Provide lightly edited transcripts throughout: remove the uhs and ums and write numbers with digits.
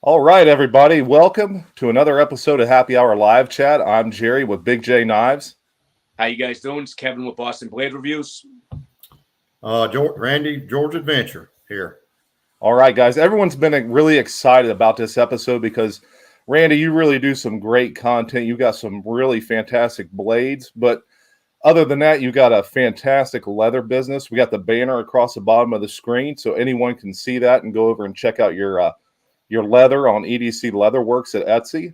All right, everybody. Welcome to another episode of Happy Hour Live Chat. I'm Jerry with Big J Knives. How you guys doing? It's Kevin with Boston Blade Reviews. Randy, George Adventure here. All right, guys. Everyone's been really excited about this episode because, Randy, you really do some great content. You got some really fantastic blades, but other than that, you got a fantastic leather business. We got the banner across the bottom of the screen, so anyone can see that and go over and check out your leather on EDC Leatherworks at Etsy.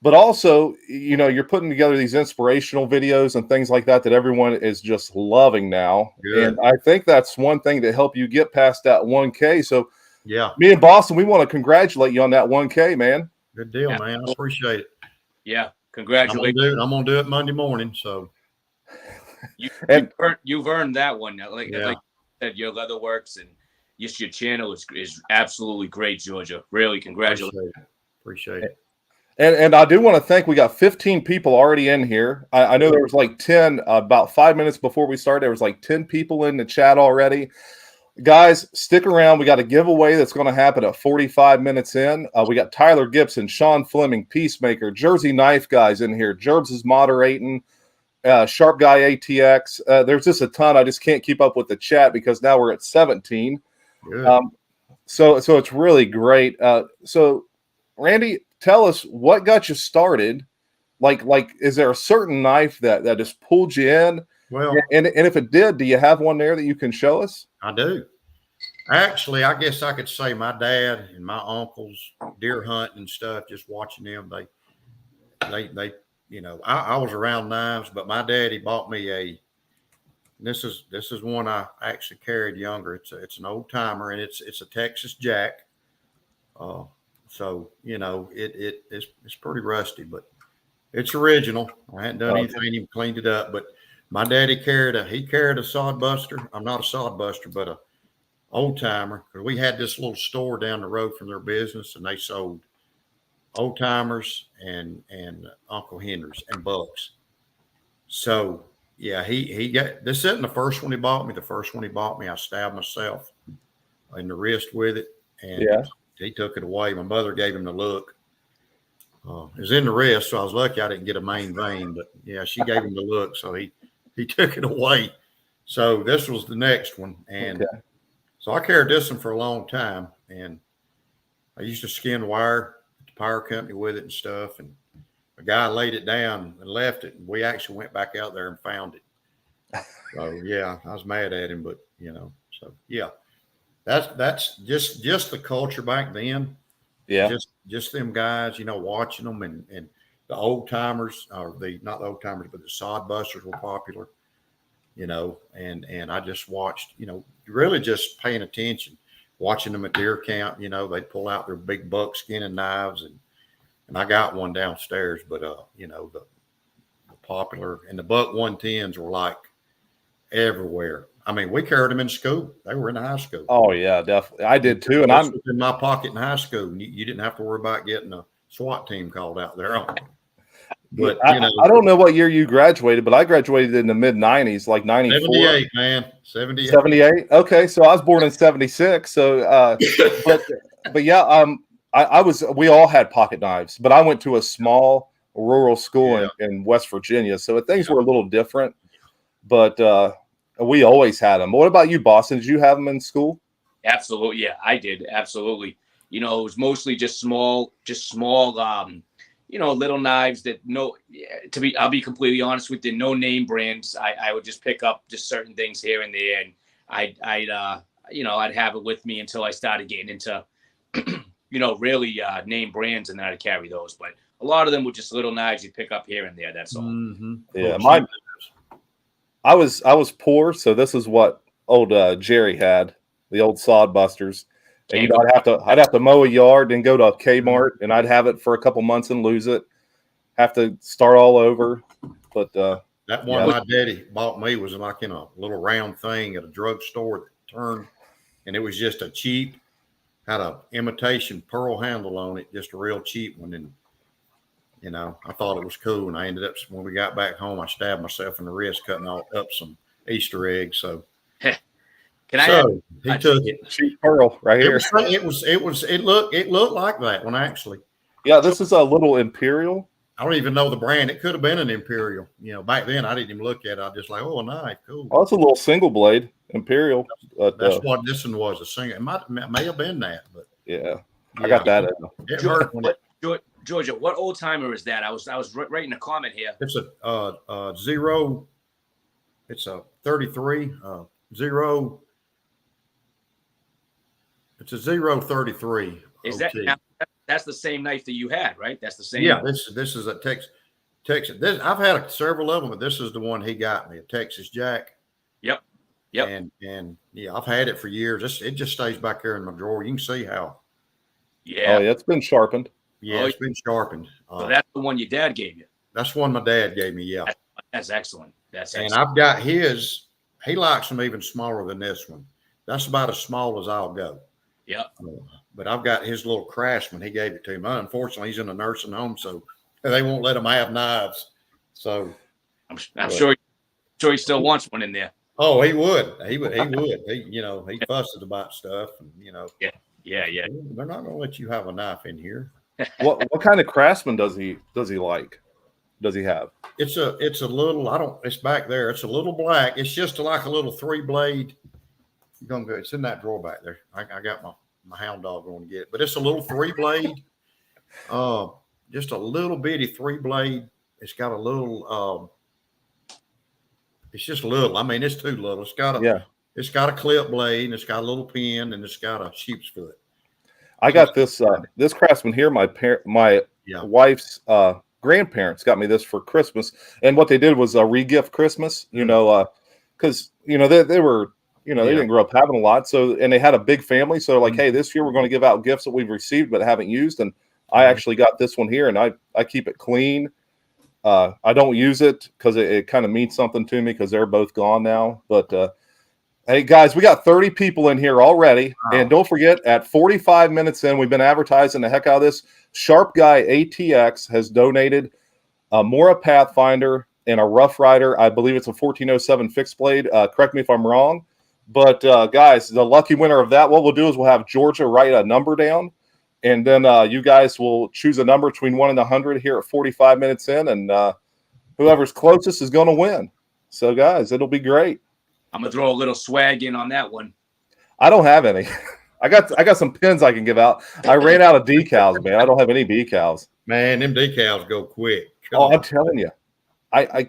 But also, you're putting together these inspirational videos and things like that everyone is just loving now. Good. And I think that's one thing to help you get past that 1K. So yeah, me and Boston, we want to congratulate you on that 1K, man. Good deal, man. I appreciate it. Yeah, congratulations. I'm gonna do it Monday morning. So you've earned that one. Like you said, your Leatherworks and just your channel is absolutely great, Georgia. Really, congratulations. Appreciate it. And I do want to thank, we got 15 people already in here. I know there was like 10, about 5 minutes before we started, there was like 10 people in the chat already. Guys, stick around. We got a giveaway that's going to happen at 45 minutes in. We got Tyler Gibson, Sean Fleming, Peacemaker, Jersey Knife guys in here. Jerbs is moderating, Sharp Guy ATX. There's just a ton. I just can't keep up with the chat because now we're at 17. So it's really great. So Randy, tell us what got you started. Like, is there a certain knife that just pulled you in? Well, and if it did, do you have one there that you can show us? I do. Actually, I guess I could say my dad and my uncles deer hunting and stuff. Just watching them, they, I was around knives, but my daddy bought me this is one I actually carried younger. It's an old timer, and it's a Texas Jack. So it's pretty rusty, but it's original. I hadn't done anything, even cleaned it up. But my daddy carried a sod buster. I'm not a sod buster, but a old timer. Because we had this little store down the road from their business, and they sold old timers and Uncle Henry's and bucks. So yeah, he got this. Isn't the first one he bought me. The first one he bought me, I stabbed myself in the wrist with it, and he took it away. My mother gave him the look. It was in the wrist, so I was lucky I didn't get a main vein. But yeah, she gave him the look, so he took it away. So this was the next one, and so I carried this one for a long time. And I used to skin wire at the power company with it and stuff. And a guy laid it down and left it, and we actually went back out there and found it. So yeah, I was mad at him, but so yeah. That's just the culture back then. Yeah. Just them guys, watching them and the old timers, or not the old timers, but the sod busters were popular, and I just watched, really just paying attention, watching them at deer camp. They'd pull out their big buck skinning knives, and I got one downstairs, but the popular and the buck 110s were like everywhere. I mean, we carried them in school. They were in high school. Oh yeah, definitely. I did too. And I'm in my pocket in high school. You didn't have to worry about getting a SWAT team called out there on. But I don't know what year you graduated, but I graduated in the mid 90s, like 94. 78, man. 78. 78. Okay, so I was born in 76. So but yeah, we all had pocket knives, but I went to a small rural school in West Virginia, so things were a little different. But we always had them. What about you, Boston? Did you have them in school? Absolutely. Yeah, I did. Absolutely. It was mostly just small, little knives that I'll be completely honest with you, no name brands. I would just pick up just certain things here and there. And I'd have it with me until I started getting into, really name brands, and then I'd carry those. But a lot of them were just little knives you pick up here and there. That's all. Mm-hmm. Yeah. I was poor, so this is what old Jerry had, the old sod busters. And I'd have to mow a yard and go to Kmart, and I'd have it for a couple months and lose it. Have to start all over. But that one my daddy bought me was like in a little round thing at a drugstore that turned, and it was just a cheap, had a imitation pearl handle on it, just a real cheap one. And I thought it was cool, and I ended up, when we got back home, I stabbed myself in the wrist cutting up some Easter eggs. So Can I? So he took it. Cheap pearl right here. It looked like that one actually. Yeah, this is a little Imperial. I don't even know the brand. It could have been an Imperial. You know, back then I didn't even look at it. I was just like, oh, a knife, cool. Oh, it's a little single blade Imperial. That's what this one was. A single. It may have been that, but yeah. I got that. It hurt when Georgia, what old timer is that? I was writing a comment here. It's a zero. It's a 33 zero. It's a 033. Is that that's the same knife that you had, right? That's the same. Yeah, this is a Texas. I've had several of them, but this is the one he got me, a Texas Jack. Yep. And yeah, I've had it for years. It just stays back there in my drawer. You can see how. Yeah. Oh yeah, it's been sharpened. Yeah, it's been sharpened. So that's the one your dad gave you. That's one my dad gave me. Yeah. That's excellent. And I've got his. He likes them even smaller than this one. That's about as small as I'll go. Yeah. But I've got his little Craftsman. He gave it to me. Unfortunately, he's in a nursing home, so they won't let him have knives. So I'm sure he still wants one in there. Oh, he would. He would. He fusses about stuff, and Yeah. They're not going to let you have a knife in here. What kind of Craftsman does he like? Does he have? It's a little. It's back there. It's a little black. It's just like a little 3-blade. You're gonna go. It's in that drawer back there. I got my hound dog going to get it, but it's a little 3-blade. Just a little bitty 3-blade. It's got a little. It's just little. I mean, it's too little. It's got a clip blade, and it's got a little pin, and it's got a sheep's foot. I got this Craftsman here. My wife's grandparents got me this for Christmas, and what they did was a re-gift Christmas. Because they were they didn't grow up having a lot, and they had a big family, so they're like, hey, this year we're going to give out gifts that we've received but haven't used, and I actually got this one here, and I keep it clean. I don't use it because it kind of means something to me because they're both gone now. But hey, guys, we got 30 people in here already. Wow. And don't forget, at 45 minutes in, we've been advertising the heck out of this. Sharp Guy ATX has donated a Mora Pathfinder and a Rough Rider. I believe it's a 1407 fixed blade. Correct me if I'm wrong. But, guys, the lucky winner of that, what we'll do is we'll have Georgia write a number down. And then you guys will choose a number between 1 and 100 here at 45 minutes in, and whoever's closest is going to win. So, guys, it'll be great. I'm gonna throw a little swag in on that one. I don't have any. I got some pins I can give out. I ran out of decals, man. I don't have any decals. Man, them decals go quick. I'm telling you, I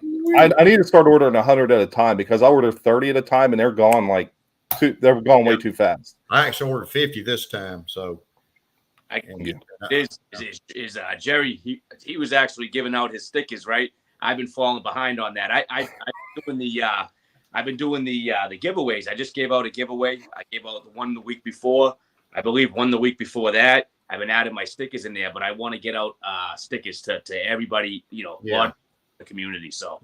need to start ordering 100 at a time because I order 30 at a time, and they're gone they're gone way too fast. I actually ordered 50 this time, so. Jerry, he was actually giving out his stickers, right? I've been falling behind on that. I've been doing the giveaways. I just gave out a giveaway. I gave out the one the week before. I believe one the week before that. I've been adding my stickers in there, but I want to get out stickers to everybody, on the community. So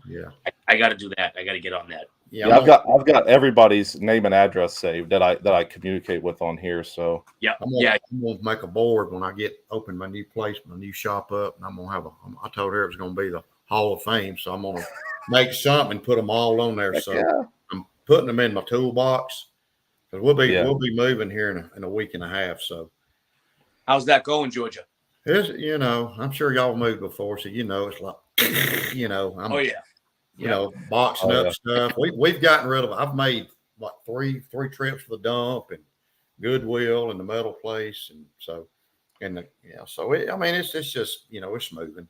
I got to do that. I got to get on that. Yeah, I've got everybody's name and address saved that I communicate with on here. So I'm gonna make a board when I open my new place, my new shop up, and I'm gonna have I told her it was gonna be the Hall of Fame, so I'm gonna make something and put them all on there. So I'm putting them in my toolbox because we'll be moving here in a week and a half. So how's that going, Georgia? I'm sure y'all moved before, so it's like boxing up stuff. We've gotten rid of. I've made three trips for the dump and Goodwill and the metal place, and so it's just it's moving.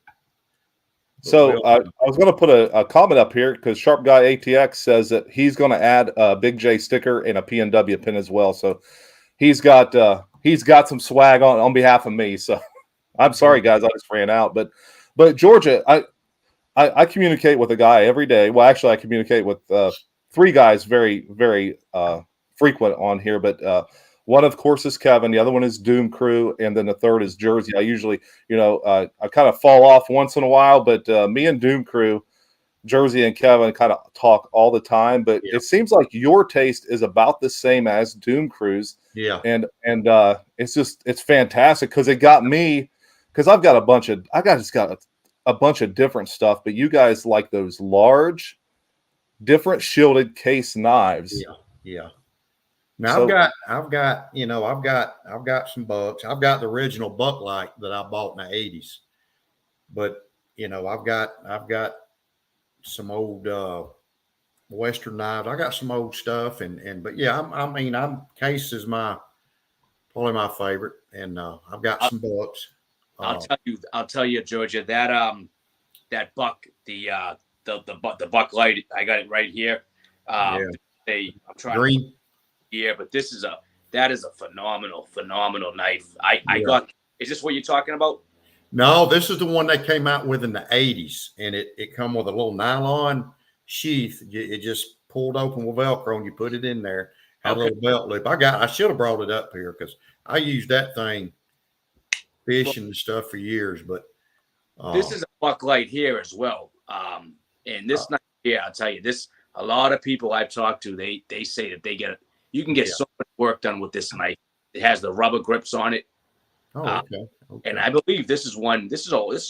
So I was going to put a comment up here because Sharp Guy ATX says that he's going to add a Big J sticker and a PNW pin as well. So he's got some swag on behalf of me. So I'm sorry, guys, I just ran out. But Georgia, I communicate with a guy every day. Well, actually, I communicate with 3 guys very, very frequent on here. But one, of course, is Kevin. The other one is Doom Crew. And then the third is Jersey. I usually, I kind of fall off once in a while. But me and Doom Crew, Jersey and Kevin kind of talk all the time. But it seems like your taste is about the same as Doom Crew's. Yeah. And it's fantastic because it got me because I've got a bunch of different stuff, but you guys like those large, different shielded case knives. Yeah. Now I've got some bucks. I've got the original Bucklight that I bought in the 80s. But I've got some old Western knives. I got some old stuff but yeah, I'm Case is probably my favorite. And I've got some bucks. I'll tell you, Georgia, that buck, the buck light, I got it right here. I'm trying green. But that is a phenomenal knife. I got. Is this what you're talking about? No, this is the one they came out with in the 80s, and it come with a little nylon sheath. It just pulled open with Velcro, and you put it in there. Had a little belt loop. I should have brought it up here because I used that thing fishing and stuff for years. But this is a buck light here as well. And this knife here, I'll tell you, a lot of people I've talked to, they say that you can get so much work done with this knife. It has the rubber grips on it. Oh, okay. And I believe this is an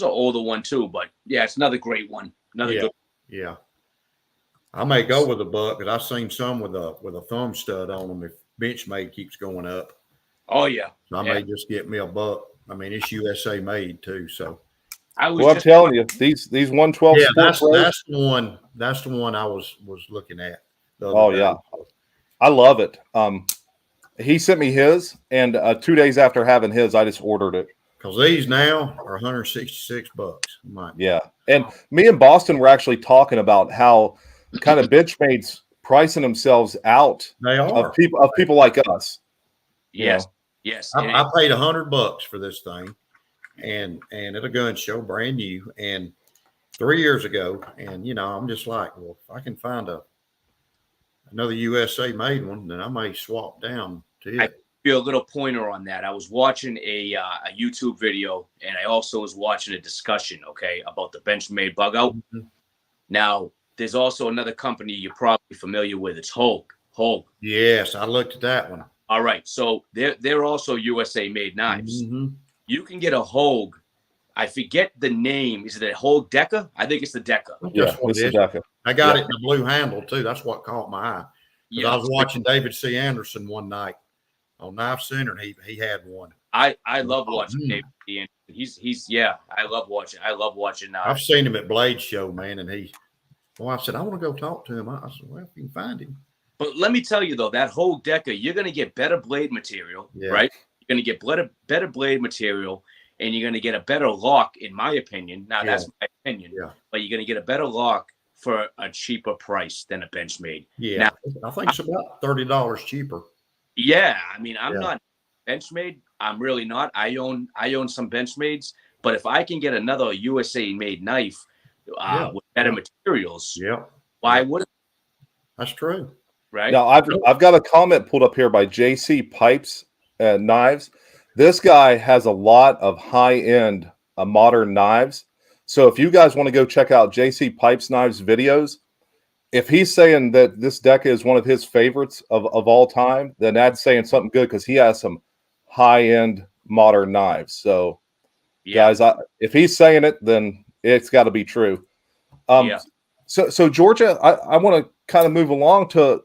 older one too, but yeah, it's another great one. Good. Yeah. I may go with a buck because I've seen some with a thumb stud on them if Benchmade keeps going up. Oh yeah. So I may just get me a buck. I mean, it's USA made too. So I'm telling you, these 112 that's the one. That's the one I was looking at. Oh yeah, I love it. He sent me his, and 2 days after having his, I just ordered it. Because these now are $166. Yeah, and me and Boston were actually talking about how kind of Benchmade's pricing themselves out of people like us. Yes, yes. I paid $100 for this thing, and at a gun show, brand new, and 3 years ago, and I'm just like, well, if I can find another USA made one, then I may swap down to it. I feel a little pointer on that. I was watching a YouTube video, and I also was watching a discussion, about the Benchmade bug out. Mm-hmm. Now, there's also another company you're probably familiar with. It's Hogue. Yes, I looked at that one. All right, so they're also USA made knives. Mm-hmm. You can get a Hogue. I forget the name. Is it a Hogue Deca? I think it's the Deca. Yeah, it's the Deca. I got it in the blue handle too. That's what caught my eye. Because I was watching David C. Anderson one night on Knife Center, and he had one. I love watching David C. Anderson. I love watching. I've seen him at Blade Show, man, and I said I want to go talk to him. I said, well, if you can find him. But let me tell you though, that Hogue Deca, you're going to get better blade material, right? You're going to get better blade material. And you're going to get a better lock, in my opinion. Now, that's my opinion. Yeah. But you're going to get a better lock for a cheaper price than a Benchmade. Yeah. Now, I think it's about $30 cheaper. Yeah. I mean, I'm not Benchmade. I'm really not. I own some Benchmades. But if I can get another USA-made knife with better materials, why wouldn't? That's true. Right? Now, I've got a comment pulled up here by JC Pipes Knives. This guy has a lot of high-end modern knives. So if you guys want to go check out JC Pipes Knives videos, if he's saying that this Deca is one of his favorites of all time, then that's saying something good because he has some high-end modern knives. So, guys, if he's saying it, then it's got to be true. So Georgia, I want to kind of move along to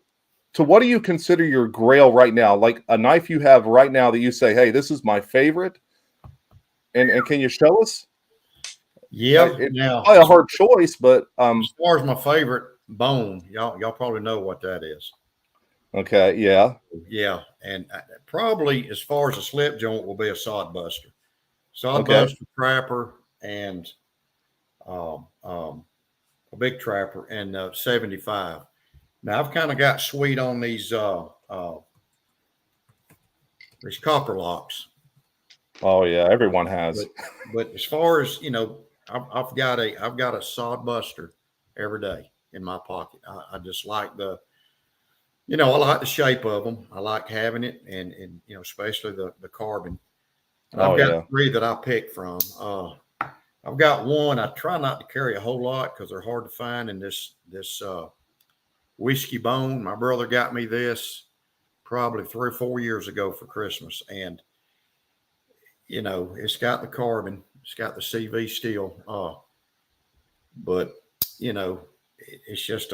what do you consider your grail right now? Like a knife you have right now that you say, hey, this is my favorite. And can you show us? Yeah. It's probably a hard choice, but as far as my favorite bone, y'all probably know what that is. Okay, yeah. Yeah. And probably as far as a slip joint will be a sod buster. Sod buster, trapper, and a big trapper, and 75. Now I've kind of got sweet on these copper locks. Oh yeah, everyone has. But as far as I've got a sod buster every day in my pocket. I just like I like the shape of them. I like having it, and especially the carbon. And I've got 3 that I pick from. I've got one. I try not to carry a whole lot because they're hard to find in this whiskey bone. My brother got me this probably 3 or 4 years ago for Christmas. And, it's got the carbon, it's got the CV steel. But, it's just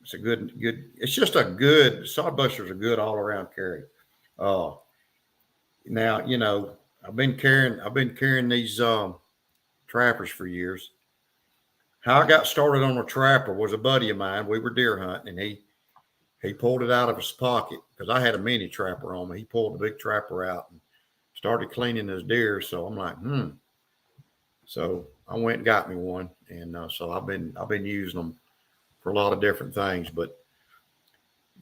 It's a good. It's just a good sodbuster's a good all around carry. Uh, Now I've been carrying these trappers for years. How I got started on a trapper was a buddy of mine. We were deer hunting, and he pulled it out of his pocket because I had a mini trapper on me. He pulled the big trapper out and started cleaning his deer. So I'm like, So I went and got me one, and so I've been using them for a lot of different things. But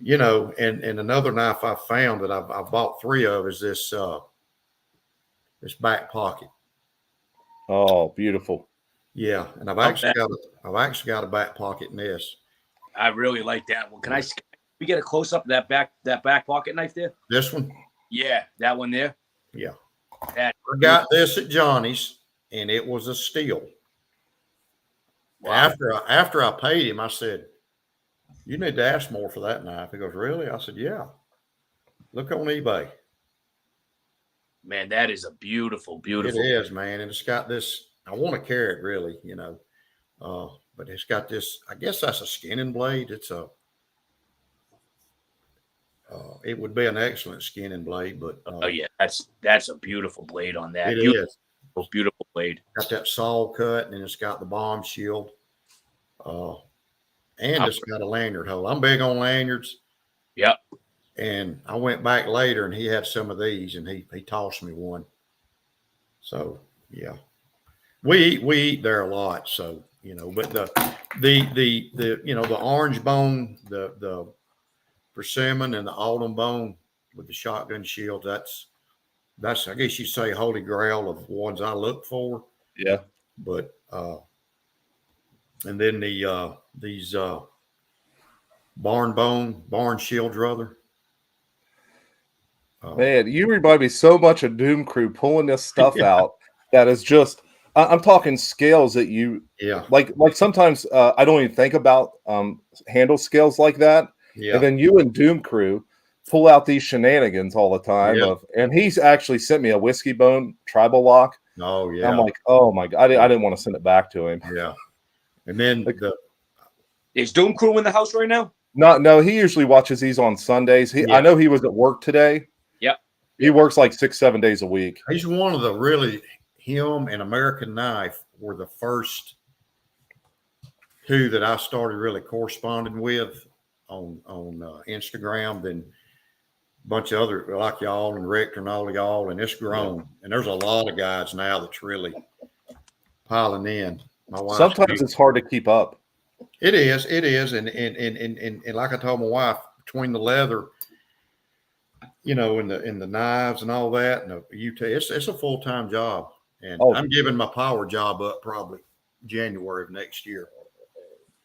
and another knife I found that I've bought 3 of is this back pocket. Oh, beautiful. Yeah, and I've actually got a back pocket in this. I really like that one. Can we get a close up of that back pocket knife there? This one? Yeah, that one there. Yeah. I got this at Johnny's, and it was a steal. Wow. After I paid him, I said, "You need to ask more for that knife." He goes, "Really?" I said, "Yeah. Look on eBay." Man, that is a beautiful, beautiful. It is, man, and it's got this. I want to carry it, really, but it's got this. I guess that's a skinning blade. It's a. It would be an excellent skinning blade, but oh yeah, that's a beautiful blade on that. It is beautiful blade. Got that saw cut, and it's got the bomb shield, and it's got a lanyard hole. I'm big on lanyards. Yep. And I went back later, and he had some of these, and he tossed me one. So yeah, we eat there a lot. So but the orange bone, the persimmon, and the autumn bone with the shotgun shield. That's I guess you say holy grail of ones I look for. Yeah. But and then these barn shields rather. Man, you remind me so much of Doom Crew pulling this stuff out that is just I'm talking scales that you like sometimes I don't even think about handle scales like that. Yeah. And then you and Doom Crew pull out these shenanigans all the time and he's actually sent me a whiskey bone tribal lock. Oh yeah. And I'm like, oh my God, I didn't want to send it back to him. Yeah. And then is Doom Crew in the house right now? No, he usually watches these on Sundays. I know he was at work today. Yep. He works like 6-7 days a week. He's one of the him and American Knife were the first 2 that I started really corresponding with on Instagram. Then a bunch of other like y'all and Richter and all of y'all, and it's grown. Yeah. And there's a lot of guys now that's really piling in. Sometimes it's hard to keep up. It is, and like I told my wife, between the leather, and the knives and all that, and it's a full-time job. And I'm giving my power job up probably January of next year.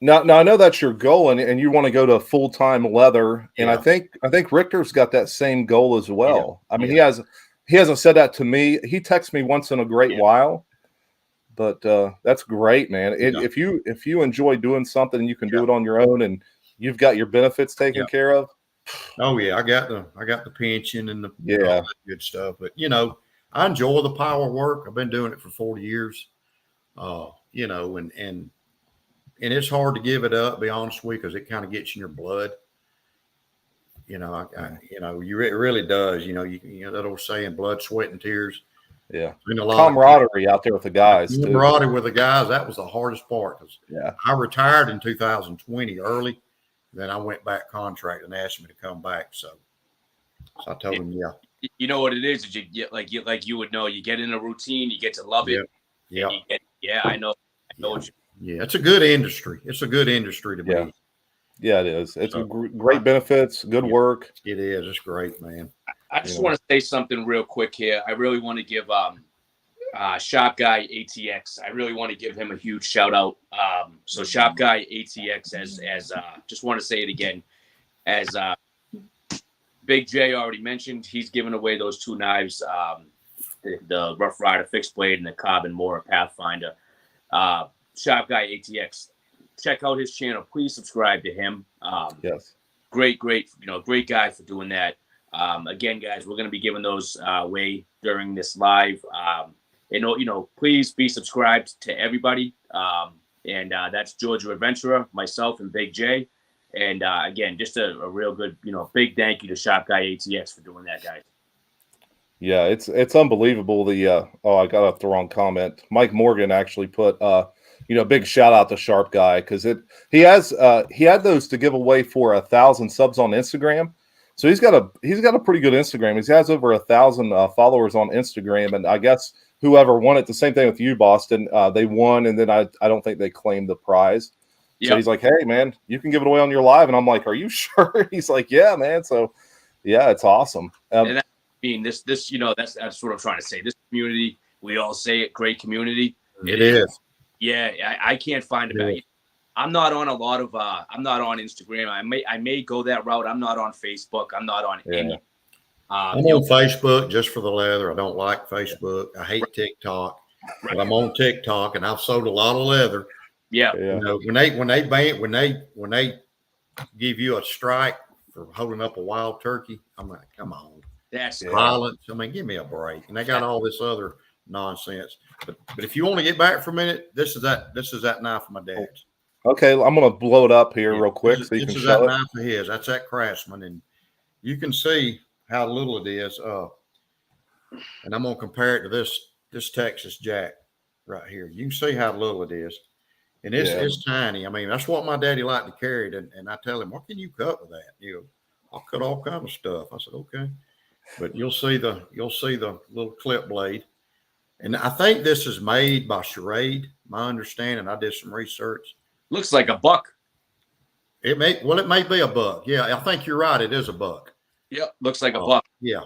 Now I know that's your goal, and you want to go to full-time leather. And I think Richter's got that same goal as well. Yeah. I mean, he hasn't said that to me. He texts me once in a great while. But that's great, man. If you enjoy doing something and you can do it on your own, and you've got your benefits taken care of. Oh yeah, I got the pension and all that good stuff. But I enjoy the power work. I've been doing it for 40 years. And it's hard to give it up. Be honest with you, because it kind of gets in your blood. It really does. That old saying, blood, sweat, and tears. Yeah, camaraderie out there with the guys. Camaraderie with the guys. That was the hardest part. Yeah, I retired in 2020 early. Then I went back contract and asked me to come back. So I told him, yeah. You know what it is? You get like you would know. You get in a routine. You get to love it. Yeah. I know. What you. Yeah, it's a good industry. It's a good industry to be. Yeah, it is. It's great benefits, good work. It is. It's great, man. I just want to say something real quick here. I really want to give Shop Guy ATX. I really want to give him a huge shout out. So Shop Guy ATX, as just want to say it again, as Big J already mentioned, he's giving away those 2 knives, the Rough Rider fixed blade and the Carbon Mora Pathfinder. Shop Guy ATX. Check out his channel. Please subscribe to him. Yes. Great guy for doing that. Again, guys, we're going to be giving those away during this live. Please be subscribed to everybody. And that's Georgia Adventurer, myself, and Big J. And again, just a real good, big thank you to Shop Guy ATX for doing that, guys. Yeah, it's unbelievable. I got off the wrong comment. Mike Morgan actually put big shout out to Sharp Guy because he had those to give away for 1,000 subs on Instagram. So he's got a pretty good Instagram. He has over 1,000 followers on Instagram, and I guess whoever won it, the same thing with you, Boston. They won, and then I don't think they claimed the prize. So Yep. he's like, "Hey, man, you can give it away on your live," and I'm like, "Are you sure?" He's like, "Yeah, man." So yeah, it's awesome. And that, this that's what I'm trying to say. This community, we all say it, great community. It is. Yeah, I can't find it. Yeah. I'm not on a lot of. I'm not on Instagram. I may go that route. I'm not on Facebook. I'm not on any. I'm on Facebook just for the leather. I don't like Facebook. I hate TikTok, but I'm on TikTok, and I've sold a lot of leather. Yeah. When they give you a strike for holding up a wild turkey, I'm like, come on, that's violence. I mean, give me a break. And they got all this other nonsense. But if you want to get back for a minute, this is that knife of my dad's. Okay, I'm gonna blow it up here real quick so you can show it. This is that knife of his. That's that Craftsman, and you can see how little it is. And I'm gonna compare it to this Texas Jack right here. You can see how little it is, and it's tiny. I mean, that's what my daddy liked to carry it, and I tell him, "What can you cut with that?" I'll cut all kind of stuff. I said, "Okay," but you'll see the little clip blade, and I think this is made by Charade. My understanding, I did some research. Looks like a buck. It may be a buck. Yeah, I think you're right. It is a buck. Yep, looks like a buck. Yeah.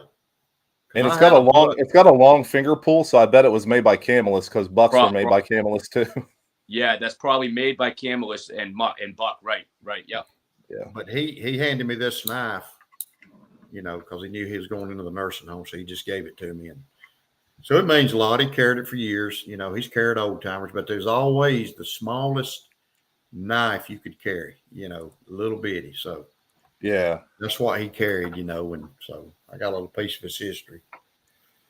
And it's got a long finger pull, so I bet it was made by Camelus because bucks were made by Camelus too. Yeah, that's probably made by Camelus and buck. Right. Yep. Yeah. But he handed me this knife, because he knew he was going into the nursing home, so he just gave it to me, and so it means a lot. He carried it for years. He's carried old timers, but there's always the smallest knife you could carry, little bitty. So yeah, that's what he carried, and so I got a little piece of his history.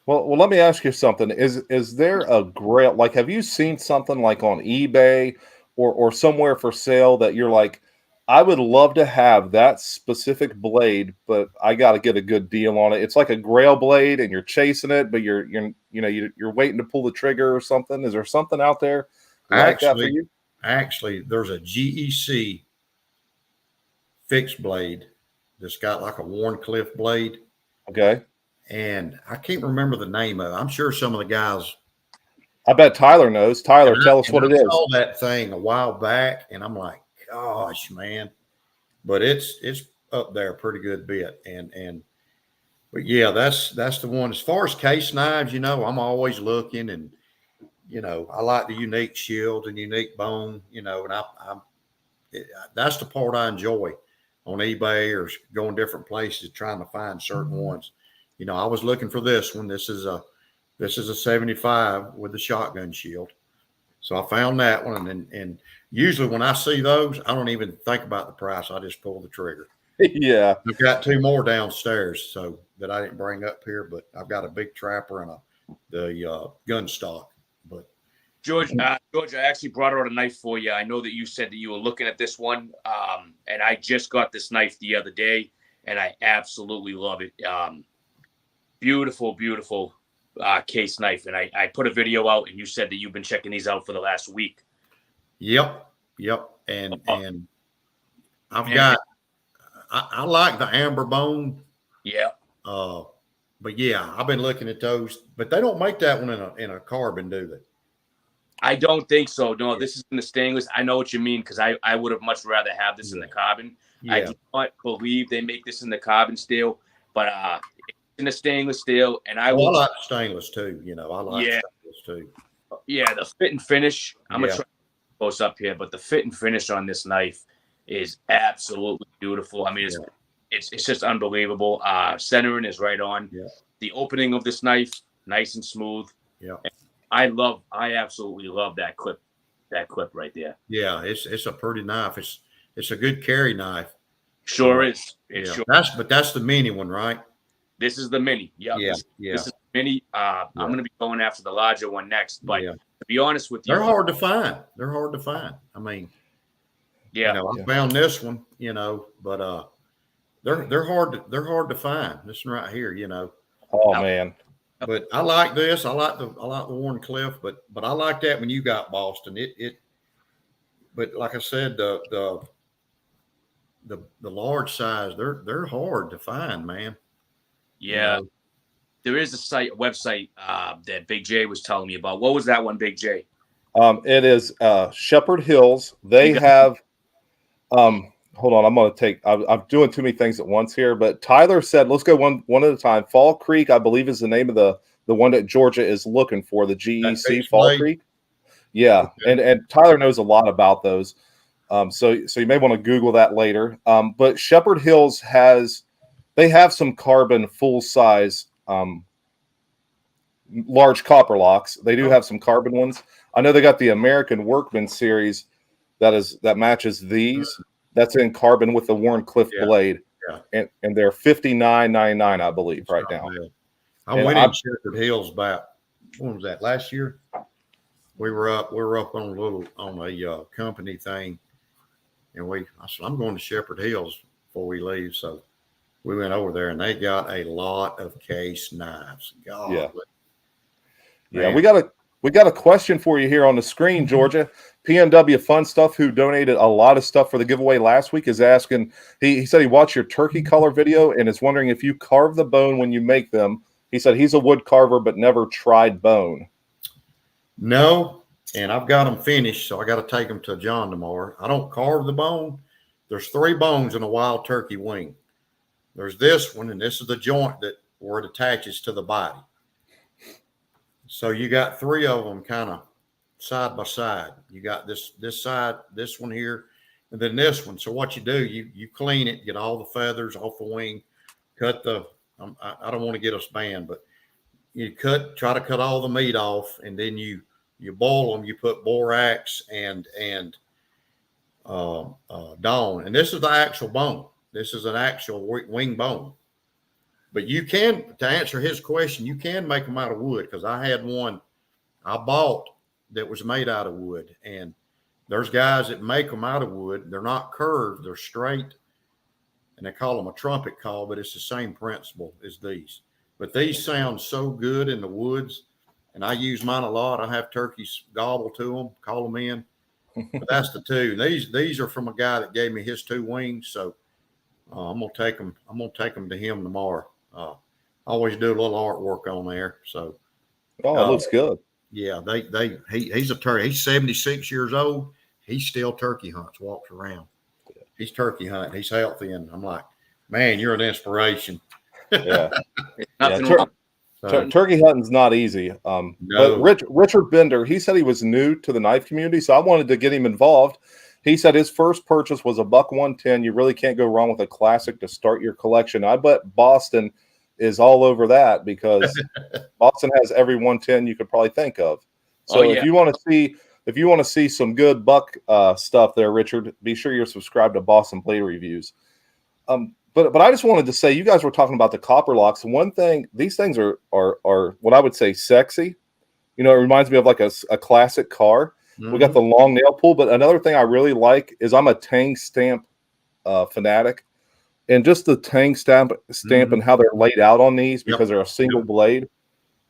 Well, let me ask you something. Is there a grail, like, have you seen something like on eBay or somewhere for sale that you're like, I would love to have that specific blade, but I got to get a good deal on it. It's like a grail blade and you're chasing it, but you're waiting to pull the trigger or something. Is there something out there like that for you? Actually, there's a GEC fixed blade that's got like a Warncliffe blade. Okay. And I can't remember the name of it. I'm sure some of the guys. I bet Tyler knows. Tyler, tell us what it is. I saw that thing a while back, and I'm like, gosh, man. But it's up there a pretty good bit. But yeah, that's the one. As far as case knives, I'm always looking, and I like the unique shield and unique bone, and that's the part I enjoy on eBay or going different places trying to find certain ones. I was looking for this one. This is a 75 with the shotgun shield. So I found that one, and usually when I see those, I don't even think about the price. I just pull the trigger. Yeah. I've got two more downstairs, so that I didn't bring up here, but I've got a big trapper and the gun stock. But George, I actually brought out a knife for you. I know that you said that you were looking at this one, and I just got this knife the other day, and I absolutely love it. Beautiful case knife, and I put a video out, and you said that you've been checking these out for the last week. Yep, and I've got. I like the amber bone. Yeah. But yeah, I've been looking at those, but they don't make that one in a carbon, do they? I don't think so. No, this is in the stainless. I know what you mean because I would have much rather have this in the carbon. Yeah. I do not believe they make this in the carbon steel, but it's in the stainless steel. And I like stainless too. I like stainless too. Yeah, the fit and finish. I'm gonna try to close up here, but the fit and finish on this knife is absolutely beautiful. I mean, it's just unbelievable. Centering is right on. Yeah. The opening of this knife, nice and smooth. Yeah. And I absolutely love that clip right there. Yeah, it's a pretty knife. It's a good carry knife. Sure is. Sure. That's the mini one, right? This is the mini. Yep. Yeah. This is the mini. I'm gonna be going after the larger one next. But to be honest with you, they're hard to find. I mean, Yeah. I found this one, but they're hard to find. This one right here, Oh man. But I like this. I like the Warren Cliff, but I like that when you got Boston. But like I said, the large size, they're hard to find, man. Yeah. There is a website that Big J was telling me about. What was that one, Big J? It is Shepherd Hills. They have hold on, I'm doing too many things at once here, but Tyler said let's go one at a time. Fall Creek, I believe, is the name of the one that Georgia is looking for, the GEC Fall Creek. Yeah, okay. and Tyler knows a lot about those. So you may want to Google that later. But Shepherd Hills they have some carbon full size large copper locks. They do have some carbon ones. I know they got the American Workman series that matches these. That's in carbon with the Warren Cliff blade. Yeah. And they're $59.99, I believe, right now. Yeah. I went in Shepherd Hills about, when was that, last year? We were up on a company thing, and I said, I'm going to Shepherd Hills before we leave. So we went over there, and they got a lot of case knives. God, yeah. We got a question for you here on the screen, Georgia. PNW Fun Stuff, who donated a lot of stuff for the giveaway last week, is asking. He said he watched your turkey color video and is wondering if you carve the bone when you make them. He said he's a wood carver but never tried bone. No, and I've got them finished, so I got to take them to John tomorrow. I don't carve the bone. There's 3 bones in a wild turkey wing. There's this one, and this is the joint where it attaches to the body. So you got 3 of them kind of side by side. You got this side, this one here, and then this one. So what you do, you clean it, get all the feathers off the wing, cut I don't want to get us banned, but you try to cut all the meat off, and then you boil them. You put borax and dawn, and this is the actual bone. This is an actual wing bone. But you can, to answer his question, you can make them out of wood, because I had one I bought that was made out of wood, and there's guys that make them out of wood. They're not curved, they're straight, and they call them a trumpet call, but it's the same principle as these. But these sound so good in the woods, and I use mine a lot. I have turkeys gobble to them, call them in. But that's the 2. These are from a guy that gave me his 2 wings, so I'm gonna take them. I'm gonna take them to him tomorrow. I always do a little artwork on there. So, it looks good. Yeah, he's a turkey. He's 76 years old. He still turkey hunts, walks around. He's turkey hunting. He's healthy, and I'm like, man, you're an inspiration. Yeah, turkey hunting's not easy. No. But Richard Bender, he said he was new to the knife community, so I wanted to get him involved. He said his first purchase was a buck 110. You really can't go wrong with a classic to start your collection. I bet Boston is all over that, because Boston has every 110 you could probably think of. So if you want to see some good buck stuff there, Richard, be sure you're subscribed to Boston Blade Reviews. But I just wanted to say, you guys were talking about the copper locks. One thing, these things are what I would say sexy. It reminds me of like a classic car. Mm-hmm. We got the long nail pull, but another thing I really like is I'm a tang stamp fanatic, and just the tang stamp mm-hmm. and how they're laid out on these, because they're a single blade.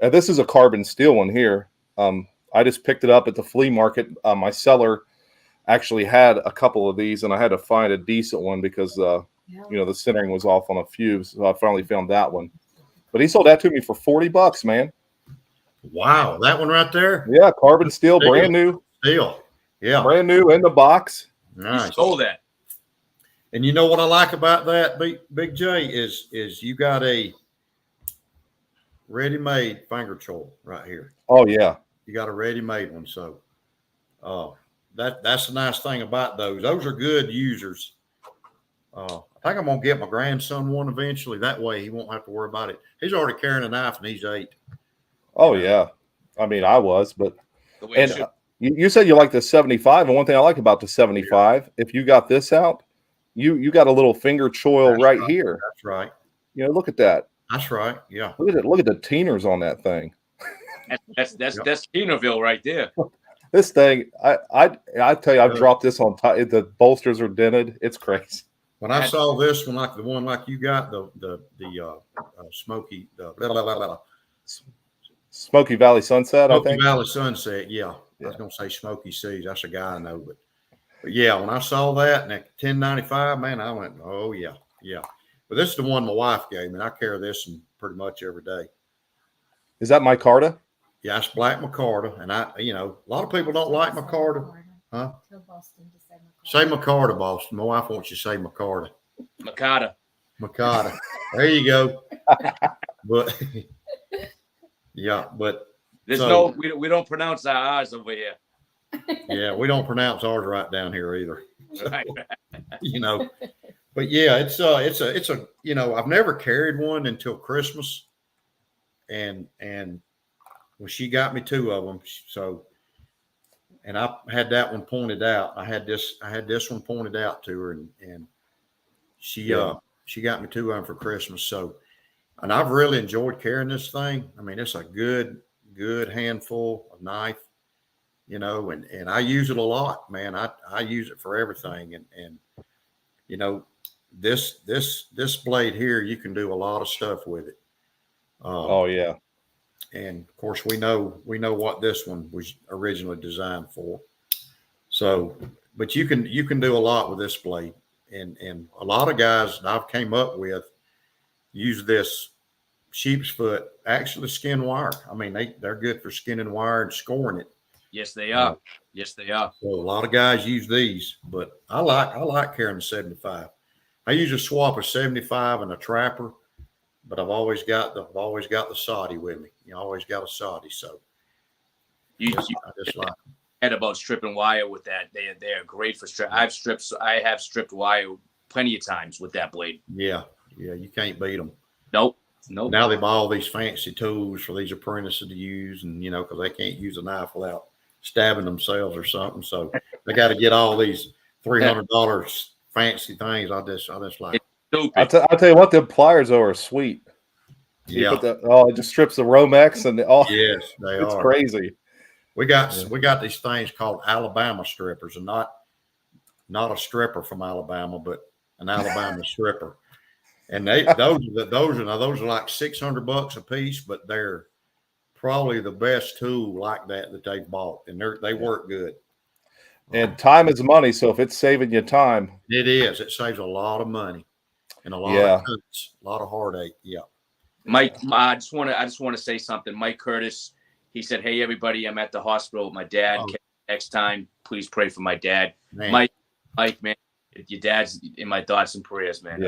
And this is a carbon steel one here. I just picked it up at the flea market. My seller actually had a couple of these, and I had to find a decent one because the centering was off on a few. So I finally found that one. But he sold that to me for $40, man. Wow, that one right there? Yeah, carbon steel, brand new. Steel. Yeah. Brand new in the box. Nice. You stole that. And you know what I like about that, Big J, is you got a ready-made finger choil right here. Oh, yeah. You got a ready-made one. So that's the nice thing about those. Those are good users. I think I'm going to get my grandson one eventually. That way he won't have to worry about it. He's already carrying a knife, and he's 8. Oh, yeah. I mean, I was, but you said you like the 75, and one thing I like about the 75, if you got this out, you got a little finger choil right here. That's right. Look at that. That's right. Yeah. Look at it. Look at the teeners on that thing. That's Teenerville right there. This thing, I tell you, I've dropped this on top. The bolsters are dented. It's crazy. When I saw this one, like the one like you got, the Smoky, blah, blah, blah, blah. Smoky Valley Sunset, Smoky I think. Valley Sunset, yeah. I was gonna say Smoky Seas. That's a guy I know, but yeah, when I saw that and at $10.95, man, I went, oh yeah. But this is the one my wife gave me, and I carry this one pretty much every day. Is that micarta? Yeah, it's black micarta, and a lot of people don't like micarta, huh? Say micarta, Boston. My wife wants you to say micarta. Makata. There you go. But yeah, but There's we don't pronounce our R's over here. Yeah, we don't pronounce ours right down here either. So, Right. But yeah, it's a I've never carried one until Christmas, and when she got me two of them, so. And I had that one pointed out. I had this one pointed out to her, and she got me two of them for Christmas. So, and I've really enjoyed carrying this thing. I mean, it's a good handful of knife, and I use it a lot, man. I use it for everything, and this blade here, you can do a lot of stuff with it. Oh yeah. And of course, we know what this one was originally designed for. So, but you can do a lot with this blade, and a lot of guys that I've came up with use this sheep's foot, actually skin wire. I mean, they're good for skinning wire and scoring it. Yes, they are. Yes, they are. So a lot of guys use these, but I like carrying the 75. I usually swap a 75 and a trapper, but I've always got the Saudi with me. You always got a Saudi, so I just like them. Head about stripping wire with that. They're great for strip. I have stripped wire plenty of times with that blade. Yeah, you can't beat them. Nope. Now they buy all these fancy tools for these apprentices to use, and because they can't use a knife without stabbing themselves or something, so they got to get all these $300 fancy things. I just like. I'll tell you what, the pliers are sweet. Yeah. It just strips the Romex and yes, they it's are crazy. We got these things called Alabama strippers, and not a stripper from Alabama, but an Alabama stripper. And those are like $600 a piece, but they're probably the best tool like that they've bought, and they work good. And time is money, so if it's saving you time, it is. It saves a lot of money and a lot of cuts, a lot of heartache. Yeah. Mike, I just want to say something. Mike Curtis, he said, "Hey everybody, I'm at the hospital with my dad. Next time, please pray for my dad." Man. Mike, man, your dad's in my thoughts and prayers, man.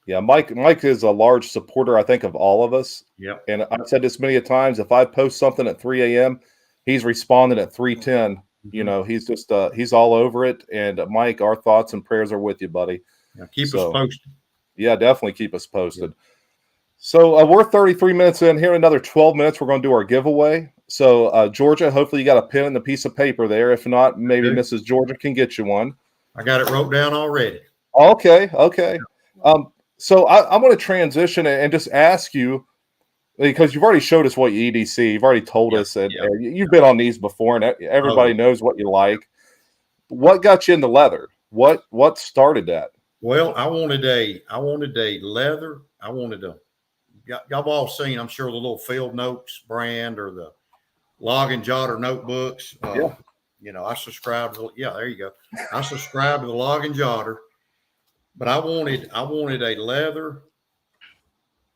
Yeah. Mike is a large supporter, I think, of all of us. Yeah. And I've said this many times. If I post something at 3 a.m., he's responding at 3:10. Mm-hmm. He's just he's all over it. And Mike, our thoughts and prayers are with you, buddy. Yeah, keep us posted. Yeah, definitely keep us posted. Yeah. So we're 33 minutes in here. Another 12 minutes, we're going to do our giveaway. So Georgia, hopefully you got a pen and a piece of paper there. If not, maybe Mrs. Georgia can get you one. I got it wrote down already. Okay. So I'm going to transition and just ask you, because you've already showed us what you EDC. You've already told us that you've been on these before, and everybody knows what you like. What got you into leather? What started that? Well, I wanted a leather. I wanted a. Y'all all seen, I'm sure, the little Field Notes brand or the Log and Jotter notebooks. I subscribe to. There you go. I subscribe to the Log and Jotter, but I wanted a leather.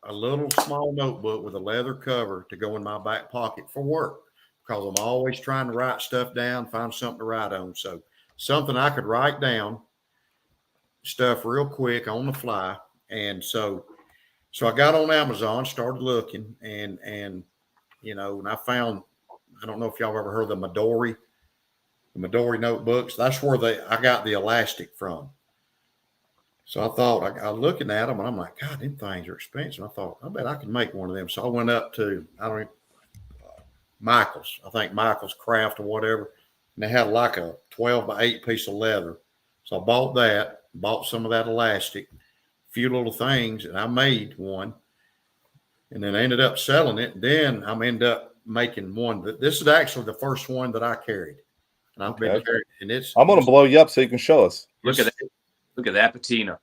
A little small notebook with a leather cover to go in my back pocket for work, because I'm always trying to write stuff down, find something to write on. So something I could write down stuff real quick on the fly. And so I got on Amazon, started looking, and I found, I don't know if y'all ever heard of the Midori notebooks. That's where I got the elastic from. So I thought, I was looking at them, and I'm like, God, them things are expensive. I thought, I bet I can make one of them. So I went up to, Michael's. I think Michael's Craft or whatever. And they had like a 12 by 8 piece of leather. So I bought that, bought some of that elastic, a few little things, and I made one. And then I ended up selling it. And then I ended up making one. This is actually the first one that I carried, and I've been carrying. And I'm going to blow you up so you can show us. Look at that. Look at that patina.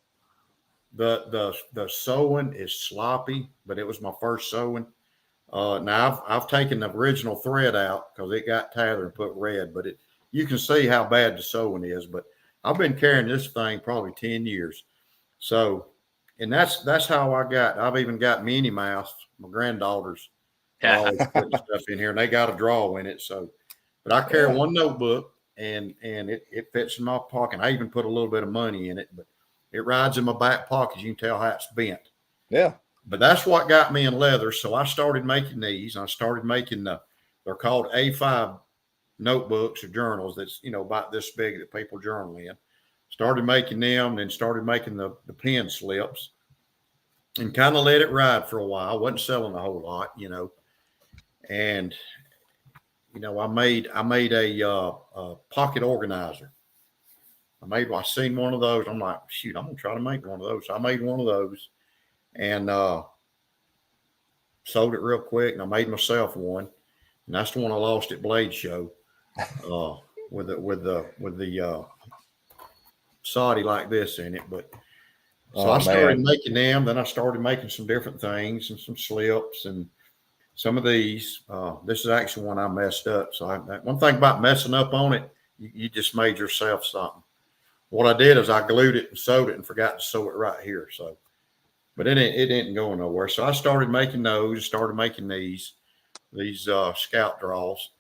The sewing is sloppy, but it was my first sewing. Now I've taken the original thread out because it got tattered and put red, but you can see how bad the sewing is. But I've been carrying this thing probably 10 years. So, and that's how I've even got Minnie Mouse, my granddaughters, always putting stuff in here, and they got a drawer in it. So, but I carry one notebook, and it fits in my pocket. I even put a little bit of money in it, but it rides in my back pocket. You can tell how it's bent. Yeah. But that's what got me in leather. So I started making these. I started making they're called A5 notebooks or journals. That's, about this big that people journal in. Started making them, then started making the pen slips, and kind of let it ride for a while. Wasn't selling a whole lot, and I made a pocket organizer. I seen one of those. I'm like, shoot, I'm gonna try to make one of those. So I made one of those, and sold it real quick. And I made myself one, and that's the one I lost at Blade Show, with the Saudi like this in it. But so I started making them. Then I started making some different things and some slips and some of these. This is actually one I messed up. So one thing about messing up on it, you just made yourself something. What I did is I glued it and sewed it and forgot to sew it right here. So, but it didn't go nowhere. So I started making those, started making these scout draws.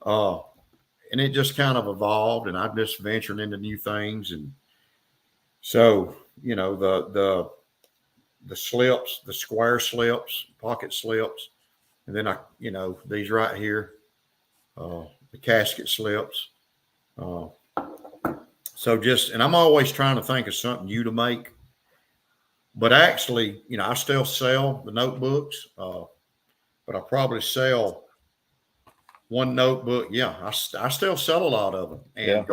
And it just kind of evolved, and I'm just venturing into new things. And so, the slips, the square slips, pocket slips, and then these right here, the casket slips. So and I'm always trying to think of something new to make. But actually, I still sell the notebooks, but I probably sell one notebook. Yeah, I still sell a lot of them. And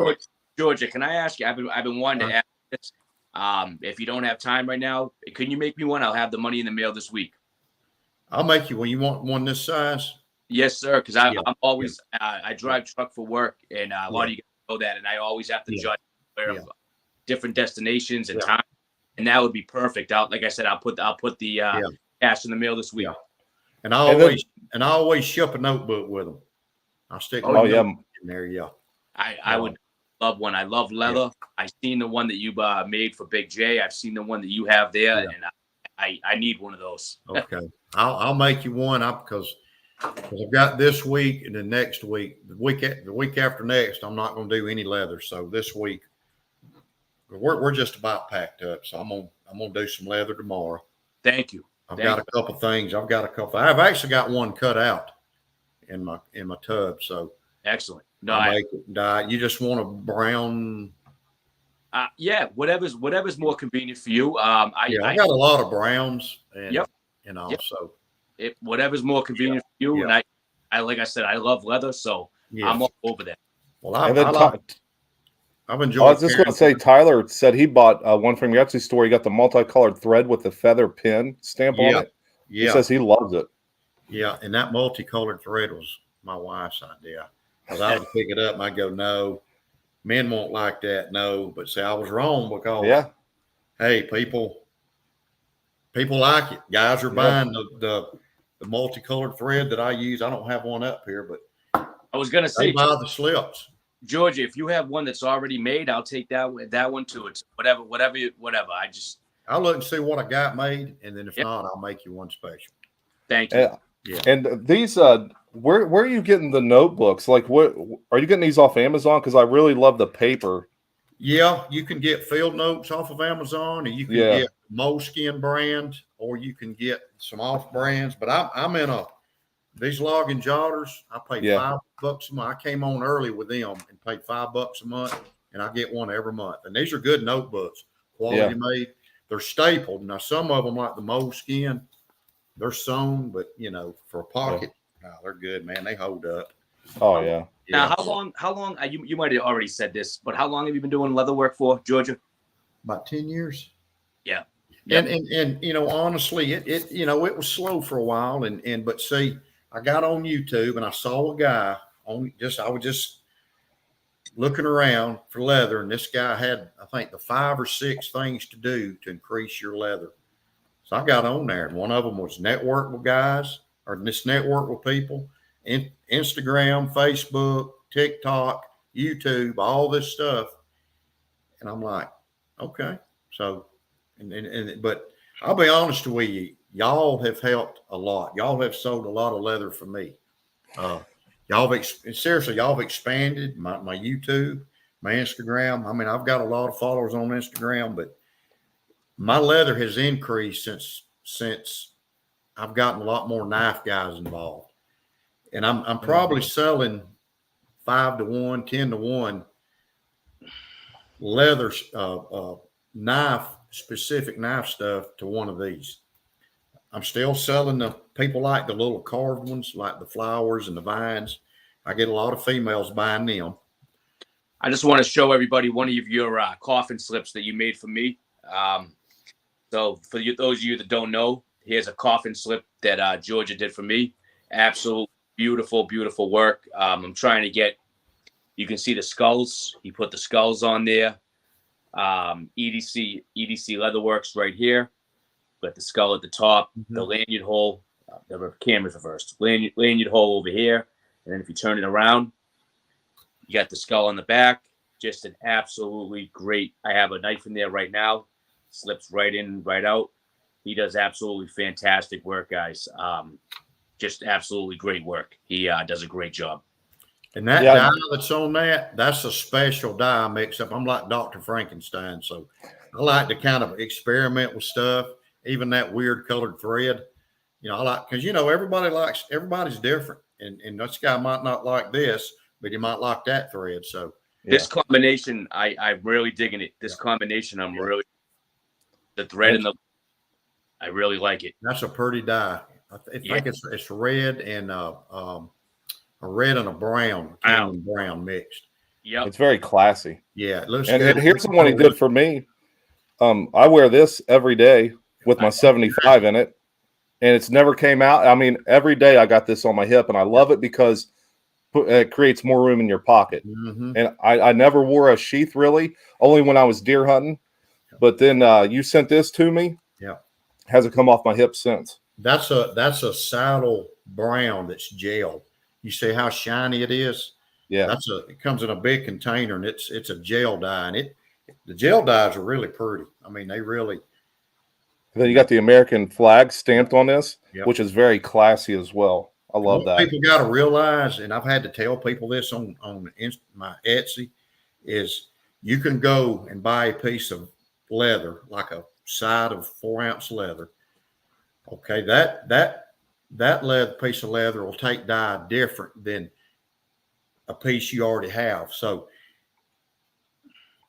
Georgia, can I ask you? I've been wanting to ask this. If you don't have time right now, can you make me one? I'll have the money in the mail this week. I'll make you one. You want one this size? Yes, sir. Because I'm always I drive truck for work, and a lot of you guys know that, and I always have to judge where different destinations and time, and that would be perfect. Like I said, I'll put the cash in the mail this week. Yeah. And I always ship a notebook with them. I'll stick in there. Yeah. I would love one. I love leather. I've seen the one that you made for Big J. I've seen the one that you have there, and I need one of those. Okay. I'll make you one because I've got this week and the next week, the week after next, I'm not going to do any leather. So this week we're just about packed up. So I'm gonna do some leather tomorrow. Thank you. I've got a couple things. I've actually got one cut out in my tub. So excellent. No, you just want a brown. Whatever's more convenient for you. I got a lot of browns, and so whatever's more convenient for you. And I like I said, I love leather, so I'm all over that. Well, I've enjoyed. I was just going to say, Tyler said he bought one from your Etsy store. He got the multicolored thread with the feather pin stamp on it. Yeah. He says he loves it. Yeah, and that multicolored thread was my wife's idea. Because I would pick it up and I'd go, no, men won't like that. No, but see, I was wrong because, hey, people like it. Guys are buying the multicolored thread that I use. I don't have one up here, but I was going to say, buy the slips. Georgia, if you have one that's already made, I'll take that one too. It's whatever. I'll look and see what I got made, and then if not, I'll make you one special. Thank you. Yeah. And these, where are you getting the notebooks? Like, what are you getting these off Amazon? Because I really love the paper. Yeah, you can get field notes off of Amazon, and you can get Moleskin brand, or you can get some off brands. But I'm in these login jotters. I pay $5 a month. I came on early with them and paid $5 a month, and I get one every month. And these are good notebooks, quality made. They're stapled. Now some of them, like the Moleskin, they're sewn, but for a pocket, they're good, man. They hold up. Oh yeah. Now, how long? You might have already said this, but how long have you been doing leather work for, Georgia? About 10 years. Yeah. And honestly, it was slow for a while, but see, I got on YouTube and I saw a guy I was just looking around for leather, and this guy had, I think, the 5 or 6 things to do to increase your leather. So I got on there, and one of them was network with guys, or just network with people, Instagram, Facebook, TikTok, YouTube, all this stuff. And I'm like, okay. So, but I'll be honest with you, y'all have helped a lot. Y'all have sold a lot of leather for me. Y'all have expanded my YouTube, my Instagram. I mean, I've got a lot of followers on Instagram, but my leather has increased since I've gotten a lot more knife guys involved. And I'm probably selling 5 to 1, 10 to 1 leather specific knife stuff to one of these. I'm still selling the people like the little carved ones, like the flowers and the vines. I get a lot of females buying them. I just want to show everybody one of your coffin slips that you made for me. So for those of you that don't know, here's a coffin slip that Georgia did for me. Absolute beautiful, beautiful work. I'm trying to get, you can see the skulls. He put the skulls on there. EDC Leatherworks right here. Got the skull at the top, the lanyard hole, the camera's reversed. Lanyard hole over here. And then if you turn it around, you got the skull on the back. Just an absolutely great. I have a knife in there right now. Slips right in, right out. He does absolutely fantastic work, guys. Just absolutely great work. He does a great job. And that dye that's on that's a special dye mix up. I'm like Dr. Frankenstein. So I like to kind of experiment with stuff, even that weird colored thread. You know, I like, because, you know, everybody's different. And this guy might not like this, but he might like that thread. So this combination, I'm really digging it. This combination, the thread and I really like it. That's a pretty dye. I think it's red and a red and a brown mixed. Yeah, it's very classy. Yeah, it looks good. And here's the one he did for me. I wear this every day with my 75 in it, and it's never came out. I mean, every day I got this on my hip, and I love it because it creates more room in your pocket. And I never wore a sheath, really, only when I was deer hunting. But then you sent this to me. Yeah, hasn't come off my hip since. That's a saddle brown that's gel. You see how shiny it is? Yeah, it comes in a big container, and it's a gel dye, and the gel dyes are really pretty. I mean, they really. Then you got the American flag stamped on this, which is very classy as well. I love that. People got to realize, and I've had to tell people this on my Etsy, is you can go and buy a piece of leather, like a side of 4-ounce leather. Okay, that leather piece of leather will take dye different than a piece you already have. So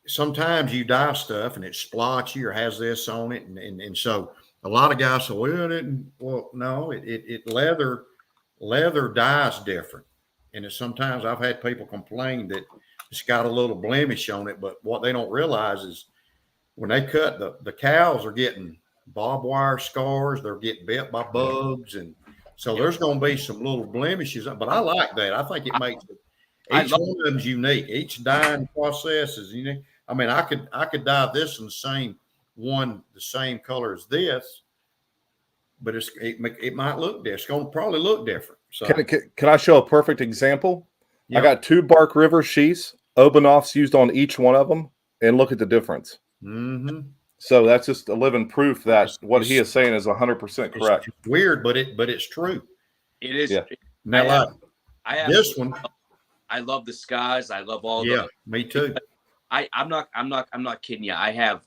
sometimes you dye stuff and it's splotchy or has this on it, and so a lot of guys say, well, no, leather dyes different, and sometimes I've had people complain that it's got a little blemish on it, but what they don't realize is when they cut, the cows are getting barbed wire scars, they're getting bit by bugs, and so there's going to be some little blemishes. But I like that. I think it makes each one of them's unique. Each dyeing process is unique. I mean, I could dye this in the same color as this, but it might look different. It's going to probably look different. So can I show a perfect example? Yep. I got 2 Bark River sheaths, Obanoffs used on each one of them, and look at the difference. So that's just a living proof that what he is saying is 100% correct. It's weird, but it's true. It is. Yeah. Now, I have this one. I love the scars. I love all. Yeah, me too. I'm not kidding you. I have,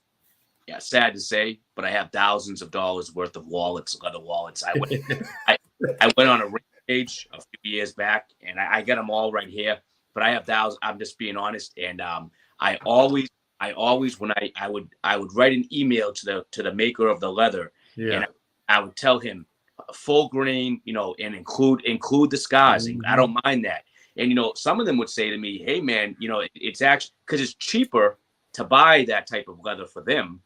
sad to say, but I have thousands of dollars worth of leather wallets. I went on a rampage a few years back, and I got them all right here. But I have thousands. I'm just being honest, and I always when I would write an email to the maker of the leather, and I would tell him full grain, and include the scars. I don't mind that. And some of them would say to me, "Hey man, it's actually because it's cheaper to buy that type of leather for them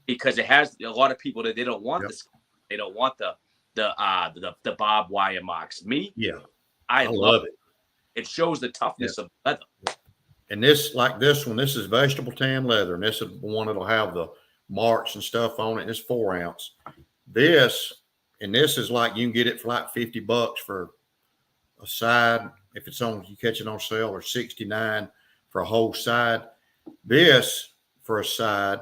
because it has a lot of people that they don't want this. They don't want the barbed wire marks. I love it. It shows the toughness of leather. And this one, this is vegetable tan leather, and this is one that'll have the marks and stuff on it. And it's 4 ounce. This is like you can get it for like $50 for a side. If it's on, you catch it on sale, or $69 for a whole side. This for a side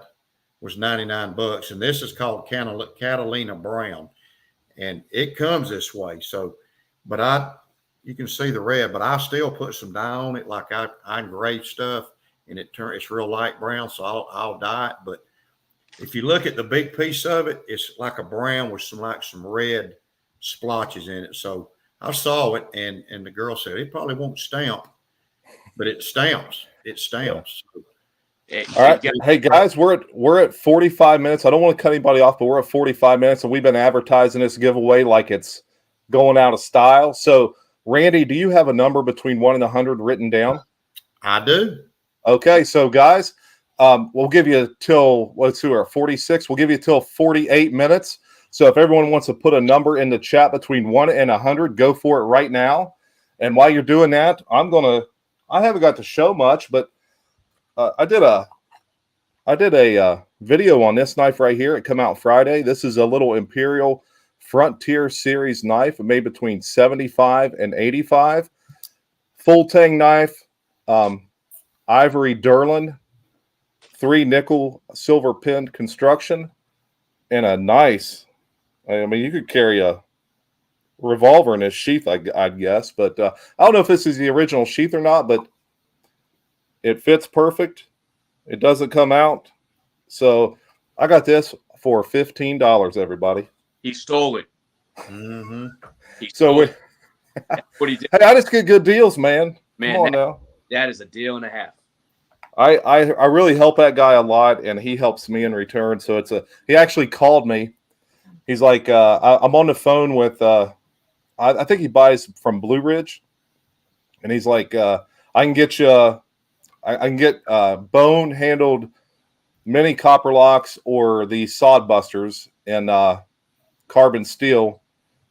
was $99, and this is called Catalina Brown, and it comes this way. So, but you can see the red, but I still put some dye on it, like I engrave stuff, and it's real light brown, so I'll dye it. But if you look at the big piece of it, it's like a brown with some red splotches in it. So I saw it, and the girl said it probably won't stamp, but it stamps. It stamps. All right. Hey guys, we're at 45 minutes. I don't want to cut anybody off, but we're at 45 minutes, and we've been advertising this giveaway like it's going out of style. So Randy, do you have a number between 1 and 100 written down? I do. Okay, so guys, we'll give you till 46. We'll give you till 48 minutes. So if everyone wants to put a number in the chat between 1 and 100, go for it right now. And while you're doing that, I haven't got to show much, but I did a video on this knife right here. It came out Friday. This is a little Imperial Frontier Series knife made between 75 and 85. Full tang knife, ivory Durlin, 3 nickel silver pinned construction, and a nice. I mean, you could carry a revolver in this sheath, I'd guess, but I don't know if this is the original sheath or not, but it fits perfect. It doesn't come out. So I got this for $15, everybody. He stole it. Mm-hmm. What he did. Hey, I just get good deals, man. Come on now. That is a deal and a half. I really help that guy a lot, and he helps me in return. So he actually called me. He's like, I'm on the phone with, I think he buys from Blue Ridge, and he's like, I can get you, I can get bone handled mini copper locks or the sod busters and carbon steel.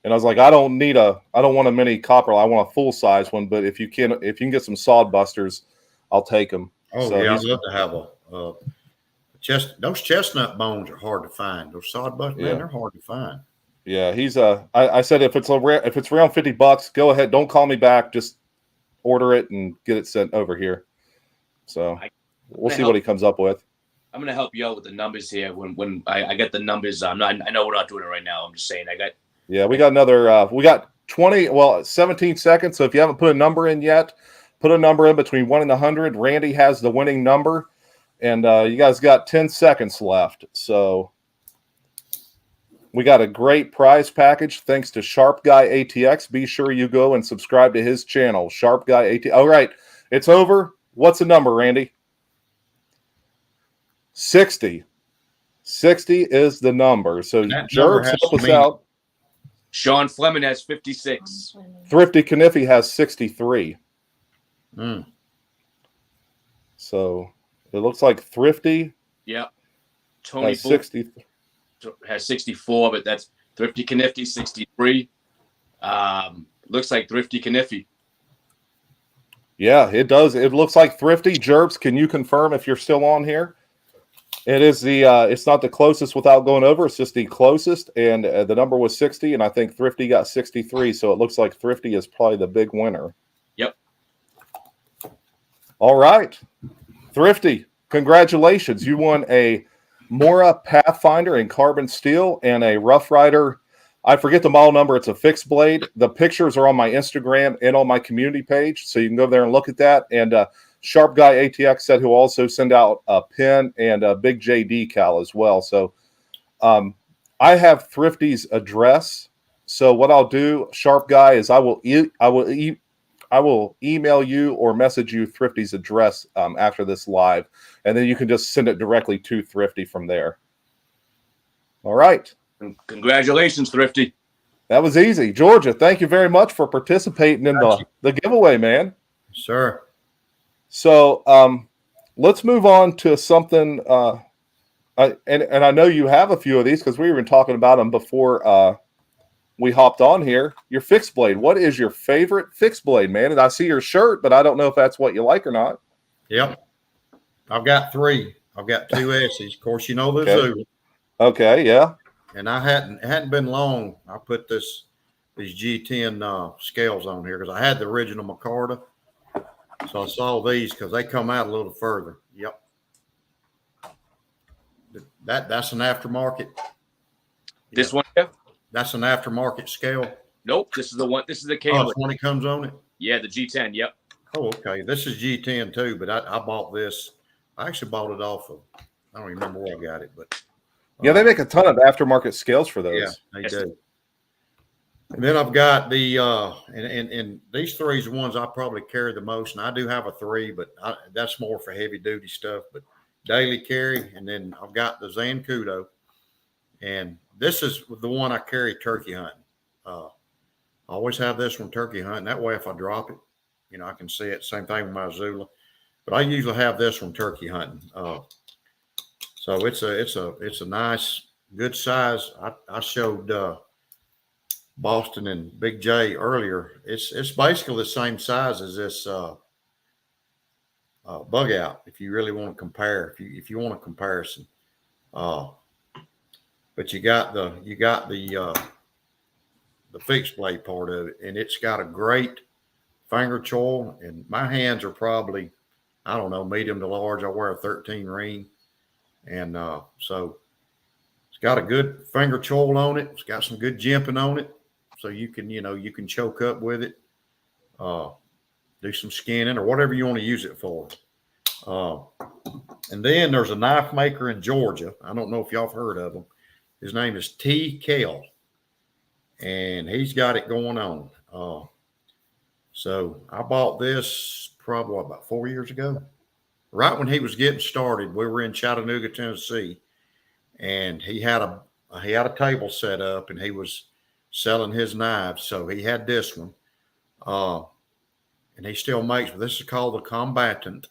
And I was like, I don't want a mini copper. I want a full size one. But if you can get some sod busters, I'll take them. Oh, so yeah, I'd love to have those chestnut bones are hard to find. Those sod busters, man, they're hard to find. Yeah, I said if it's around $50, go ahead. Don't call me back. Just order it and get it sent over here. So we'll see what he comes up with. I'm gonna help you out with the numbers here. When I get the numbers, I know we're not doing it right now. I'm just saying we got another. We got 17 seconds. So if you haven't put a number in yet, put a number in between 1 and 100. Randy has the winning number, and you guys got 10 seconds left. So we got a great prize package thanks to Sharp Guy ATX. Be sure you go and subscribe to his channel, Sharp Guy ATX. All right, it's over. What's the number, Randy? 60. 60 is the number. So Jerks, help us out. Sean Fleming has 56. Thrifty Kniffy has 63. So it looks like Thrifty. Yep. Tony has 60. Has 64, but that's Thrifty Kniffy 63. Looks like Thrifty Kniffy. Yeah, it does. It looks like Thrifty. Jerps, can you confirm if you're still on here? It is it's not the closest without going over. It's just the closest, and the number was 60, and I think Thrifty got 63, so it looks like Thrifty is probably the big winner. Yep. All right. Thrifty, congratulations. You won a Mora Pathfinder in carbon steel and a Rough Rider. I forget the model number. It's a fixed blade. The pictures are on my Instagram and on my community page, so you can go there and look at that. And Sharp Guy ATX said he'll also send out a pin and a BigJ decal as well. So I have Thrifty's address. So what I'll do, Sharp Guy, is I will email you or message you Thrifty's address after this live, and then you can just send it directly to Thrifty from there. All right. Congratulations, Thrifty. That was easy. Georgia, thank you very much for participating in the giveaway, man. Sure. So let's move on to something. And I know you have a few of these because we were talking about them before we hopped on here. Your fixed blade. What is your favorite fixed blade, man? And I see your shirt, but I don't know if that's what you like or not. Yep. I've got 3. I've got 2 S's. Of course, you know the Okay. Zulu. Okay, yeah. And it hadn't been long. I put these G10 scales on here because I had the original Micarta. So I saw these because they come out a little further. Yep. That's an aftermarket. This one here? That's an aftermarket scale. Nope. This is the one. This is the K. Oh, it's one that comes on it? Yeah, the G10. Yep. Oh, okay. This is G10 too, but I bought this. I actually bought it off of, I don't even remember where I got it, but. Yeah, they make a ton of aftermarket scales for those. Yeah, they do. And then I've got the and these 3 is the ones I probably carry the most. And I do have a 3, but that's more for heavy duty stuff. But daily carry, and then I've got the Zancudo, and this is the one I carry turkey hunting. I always have this one turkey hunting. That way, if I drop it, I can see it. Same thing with my Zula, but I usually have this one turkey hunting. So it's a nice, good size. I showed Boston and Big J earlier. It's basically the same size as this bug out. If you really want to compare, if you want a comparison, but you got the fixed blade part of it, and it's got a great finger choil. And my hands are probably, I don't know, medium to large. I wear a 13 ring. And so it's got a good finger choil on it. It's got some good jimping on it. So you can choke up with it, do some skinning or whatever you want to use it for. And then there's a knife maker in Georgia. I don't know if y'all have heard of him. His name is T. Kell, and he's got it going on. So I bought this probably about 4 years ago. Right when he was getting started, we were in Chattanooga, Tennessee, and he had a table set up, and he was selling his knives. So he had this one, and he still makes. This is called the Combatant,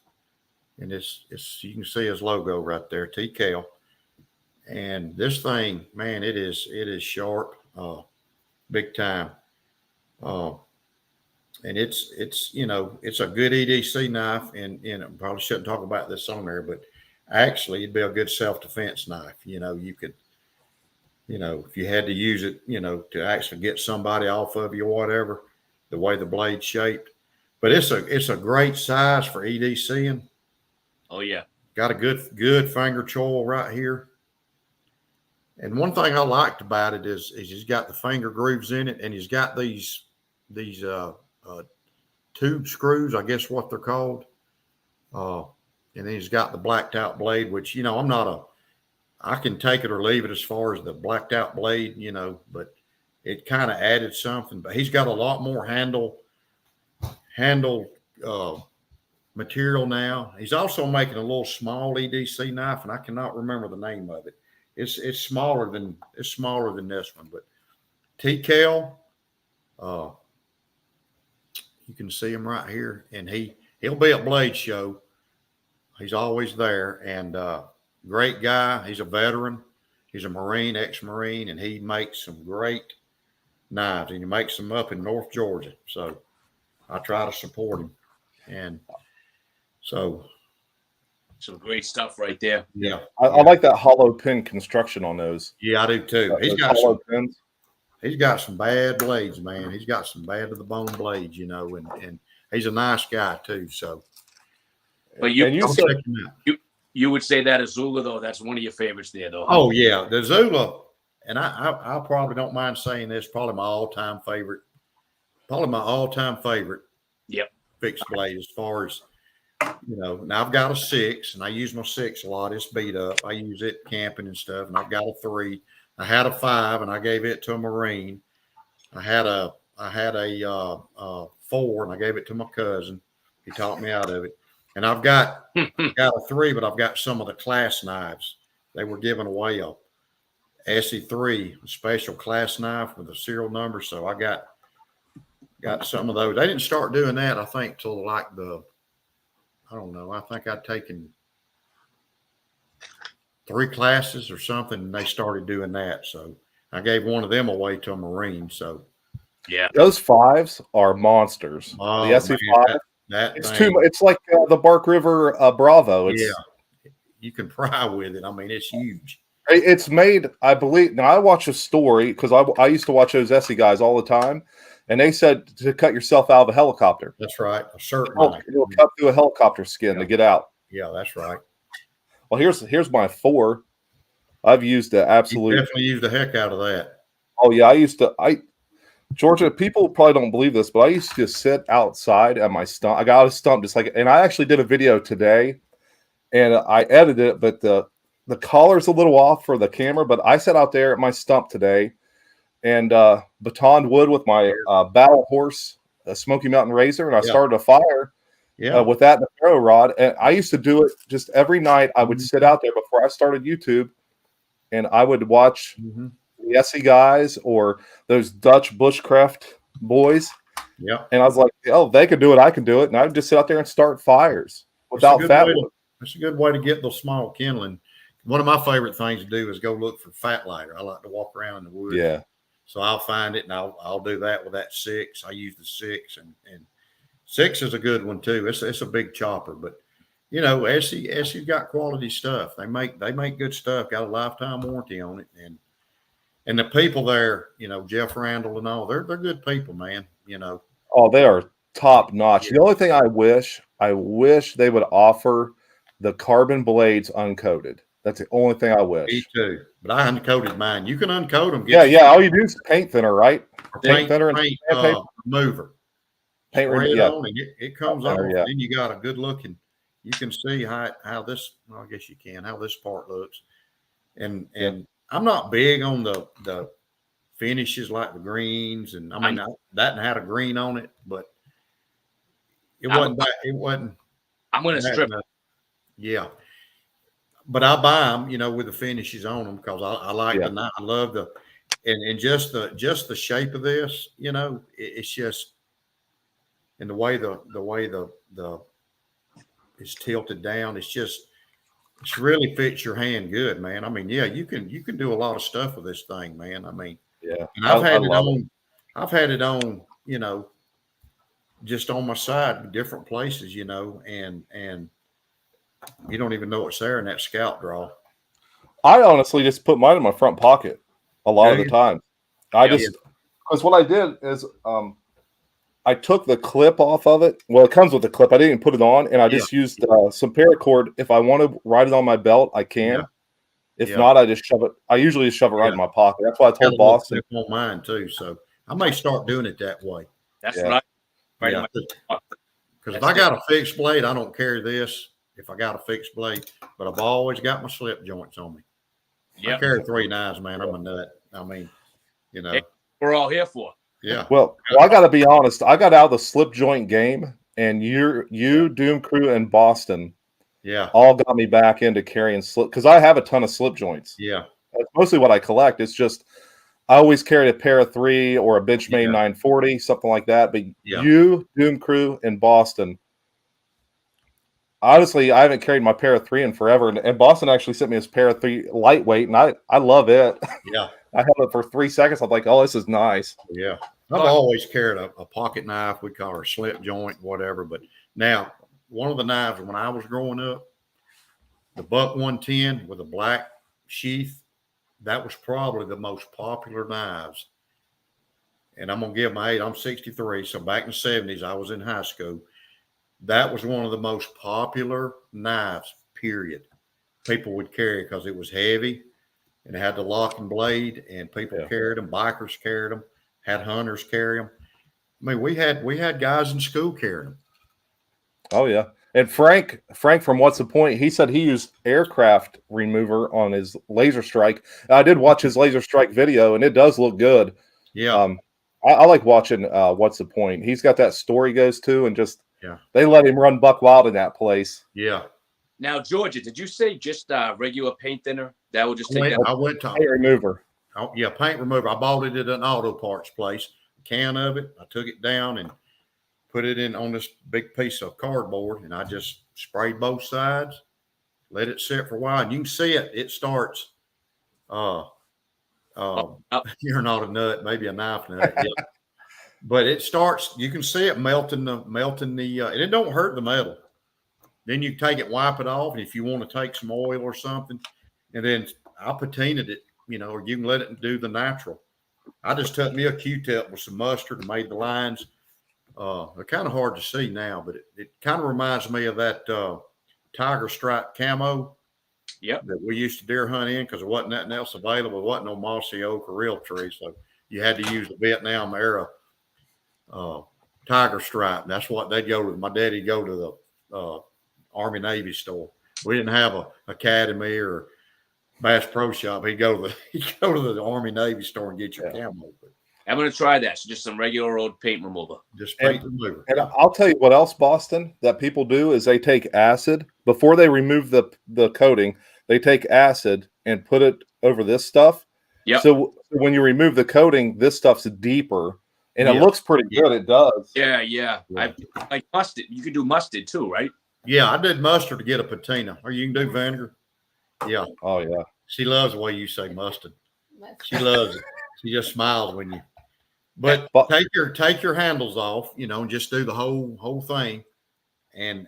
and it's you can see his logo right there, TKL. And this thing, man, it is sharp, big time. And it's a good EDC knife, and I probably shouldn't talk about this on there, but actually it'd be a good self-defense knife. You could, if you had to use it, to actually get somebody off of you or whatever, the way the blade's shaped. But it's a great size for EDCing. Oh yeah. Got a good finger choil right here. And one thing I liked about it is he's got the finger grooves in it, and he's got these tube screws, I guess what they're called. And then he's got the blacked out blade, which, I can take it or leave it as far as the blacked out blade, but it kind of added something. But he's got a lot more handle material now. He's also making a little small EDC knife, and I cannot remember the name of it. It's smaller than this one, but TKL, you can see him right here, and he'll be at Blade Show. He's always there, and great guy. He's a veteran. He's a Marine, ex-Marine, and he makes some great knives, and he makes them up in North Georgia. So I try to support him, and so some great stuff right there. Yeah, I like that hollow pin construction on those. Yeah, I do too. He's got hollow pins. He's got some bad blades, man. He's got some bad to the bone blades, and he's a nice guy too. So, but you would say that Azula though, that's one of your favorites there though. Oh yeah, the Azula, and I probably don't mind saying this, probably my all-time favorite. Yep. Fixed blade as far as now I've got a 6, and I use my 6 a lot. It's beat up. I use it camping and stuff, and I've got a 3. I had a 5, and I gave it to a Marine. I had a 4, and I gave it to my cousin. He taught me out of it. And I've got a 3, but I've got some of the class knives. They were giving away a SE3, a special class knife with a serial number. So I got some of those. They didn't start doing that, I think, till like I don't know. I think I'd taken 3 classes or something, and they started doing that. So I gave one of them away to a Marine. So Yeah. Those 5s are monsters. oh, The SE5, that it's thing, it's like the Bark River Bravo. yeah, you can fry with it. I mean, it's huge. It's made, I believe. Now I watch a story because I used to watch those SE guys all the time, and they said to cut yourself out of a helicopter. That's right. A certain It'll cut through a helicopter skin to get out. Yeah, that's right. Well, here's my 4. I've used the You absolute. definitely used the heck out of that. Oh yeah, Georgia, people probably don't believe this, but I used to sit outside at my stump. I got a stump just like, and I actually did a video today, and I edited it, but the collar's a little off for the camera. But I sat out there at my stump today, and batoned wood with my battle horse, Smoky Mountain Razor, and I started a fire. With that and a ferro rod, and I used to do it just every night. I would sit out there before I started YouTube, and I would watch the SE guys or those Dutch bushcraft boys. Yeah. And I was like, oh, they could do it, I can do it. And I would just sit out there and start fires without fat wood. That's a good way to get those small kindling. One of my favorite things to do is go look for fat lighter. I like to walk around in the woods. Yeah. So I'll find it and I'll do that with that 6. I use the 6 and 6 is a good one too. It's a big chopper, but you know, SE's got quality stuff. They make good stuff, got a lifetime warranty on it. And the people there, you know, Jeff Randall and all, they're good people, man. You know. Oh, they are top notch. The only thing I wish they would offer the carbon blades uncoated. That's the only thing I wish. Me too. But I uncoated mine. You can uncoat them. Yeah. All you do is paint thinner, right? Paint thinner and paint remover. Paint Spray it yeah. on and it comes off. Yeah. Then you got a good looking. You can see how this. Well, I guess you can how this part looks. And I'm not big on the finishes like the greens, and I mean that had a green on it, but it wasn't. I'm going to strip. Yeah, but I buy them, you know, with the finishes on them because I like the knife. I love and just the shape of this, you know, it's just, and the way the it's tilted down, it's really fits your hand good, man. I mean, yeah, you can do a lot of stuff with this thing, man. I mean, yeah. And I've had it on, you know, just on my side in different places, you know, and you don't even know it's there in that scalp draw. I honestly just put mine in my front pocket a lot of the time. Because what I did is I took the clip off of it. Well, it comes with the clip. I didn't even put it on, and I just used some paracord. If I want to ride it on my belt, I can. If not, I just shove it. I usually just shove it right in my pocket. That's why I told Boston. On mine too, so I may start doing it that way. That's right. Because if I got a fixed blade, I don't carry this. If I got a fixed blade, but I've always got my slip joints on me. I carry 3 knives, man. I'm a nut. I mean, you know, we're all here for. Yeah. Well, I got to be honest. I got out of the slip joint game, and you Doom Crew and Boston, all got me back into carrying slip because I have a ton of slip joints. Yeah, that's mostly what I collect. It's just I always carried a pair of 3 or a Benchmade 940, something like that. But you, Doom Crew, and Boston. Honestly, I haven't carried my pair of 3 in forever, and Boston actually sent me his pair of 3 lightweight, and I love it. Yeah. I held it for 3 seconds. I'm like, oh, this is nice. Yeah. I've always carried a pocket knife. We call her slip joint, whatever. But now, one of the knives when I was growing up, the Buck 110 with a black sheath, that was probably the most popular knives. And I'm going to give my age. I'm 63. So back in the 70s, I was in high school. That was one of the most popular knives, period. People would carry because it was heavy and it had the lock and blade, and people carried them. Bikers carried them. Had hunters carry them. I mean, we had guys in school carrying them. Oh yeah, and Frank from What's the Point? He said he used aircraft remover on his laser strike. I did watch his laser strike video, and it does look good. Yeah, I like watching What's the Point. He's got that store he goes to, and just they let him run buck wild in that place. Yeah. Now, Georgia, did you say just regular paint thinner? That would just take I went to paint remover. Oh, yeah, paint remover. I bought it at an auto parts place. A can of it. I took it down and put it in on this big piece of cardboard, and I just sprayed both sides, let it sit for a while. And you can see it. It starts. I You're not a nut, maybe a knife nut. Yeah. But it starts, you can see it melting and it don't hurt the metal. Then you take it, wipe it off. And if you want to take some oil or something, and then I patinaed it, or you can let it do the natural. I just took me a Q-tip with some mustard and made the lines. They're kind of hard to see now, but it kind of reminds me of that tiger stripe camo that we used to deer hunt in because there wasn't nothing else available. There wasn't no mossy oak or real tree, so you had to use the Vietnam era tiger stripe. And that's what they'd go to. My daddy'd go to the Army Navy store. We didn't have a Academy or Bass Pro Shop. He'd go to the Army Navy store and get your camo. I'm going to try that. So just some regular old paint remover. Just paint remover. And I'll tell you what else, Boston, that people do is they take acid before they remove the coating. They take acid and put it over this stuff. Yep. So when you remove the coating, this stuff's deeper, and it looks pretty good. It does. Yeah. I like mustard. You can do mustard too, right? Yeah, I did mustard to get a patina, or you can do vinegar. Yeah. Oh yeah. She loves the way you say mustard. She loves it. She just smiles when you. But take your handles off, and just do the whole thing. And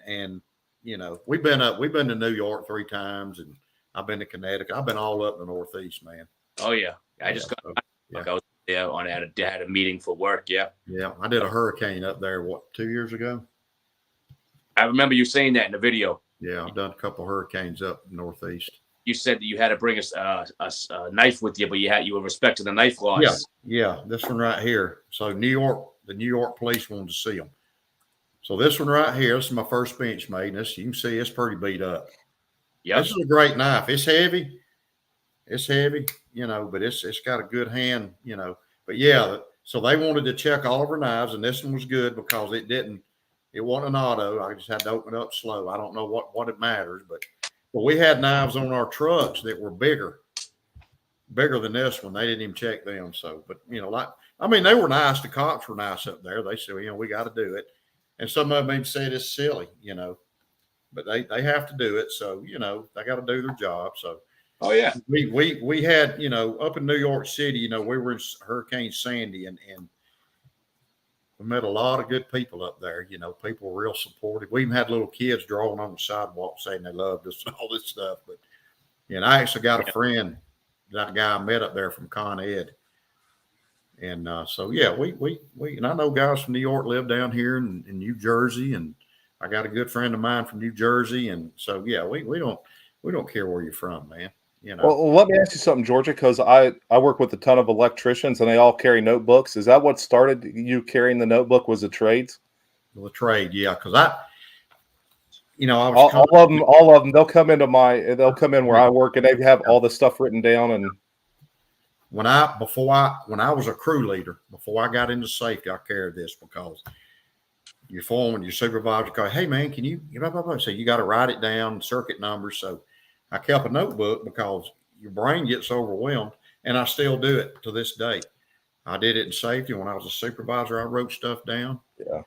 we've been to New York 3 times, and I've been to Connecticut. I've been all up in the Northeast, man. Oh yeah, I just got. I was had a meeting for work. Yeah. Yeah, I did a hurricane up there. 2 years ago? I remember you saying that in the video. Yeah, I've done a couple of hurricanes up Northeast. You said that you had to bring a knife with you, but you were respecting the knife laws. Yeah, this one right here. So the New York police wanted to see them. So this one right here, this is my first Benchmade. This you can see it's pretty beat up. Yeah, this is a great knife. It's heavy. But it's got a good hand, But yeah, so they wanted to check all of our knives, and this one was good because it wasn't an auto. I just had to open it up slow. I don't know what it matters, but we had knives on our trucks that were bigger than this one. They didn't even check them. So, but they were nice. The cops were nice up there. They said, we got to do it. And some of them even said it's silly, but they have to do it. So, they got to do their job. So, oh yeah, we had, up in New York City, we were in Hurricane Sandy and we met a lot of good people up there. People were real supportive. We even had little kids drawing on the sidewalk saying they loved us and all this stuff. But, I actually got a friend, that guy I met up there from Con Ed. And so, yeah, we and I know guys from New York live down here in New Jersey. And I got a good friend of mine from New Jersey. And so, yeah, we don't care where you're from, man. Well, let me ask you something, Georgia, because I work with a ton of electricians and they all carry notebooks. Is that what started you carrying the notebook? Was the trades? The trade, yeah. Because I was all of them. They'll come in where I work and they have all the stuff written down. And when I was a crew leader, before I got into safety, I carried this because your foreman, your supervisor, go, hey man, can you blah, blah, blah. So you got to write it down, circuit numbers. So I kept a notebook because your brain gets overwhelmed, and I still do it to this day. I did it in safety when I was a supervisor. I wrote stuff down. Yeah.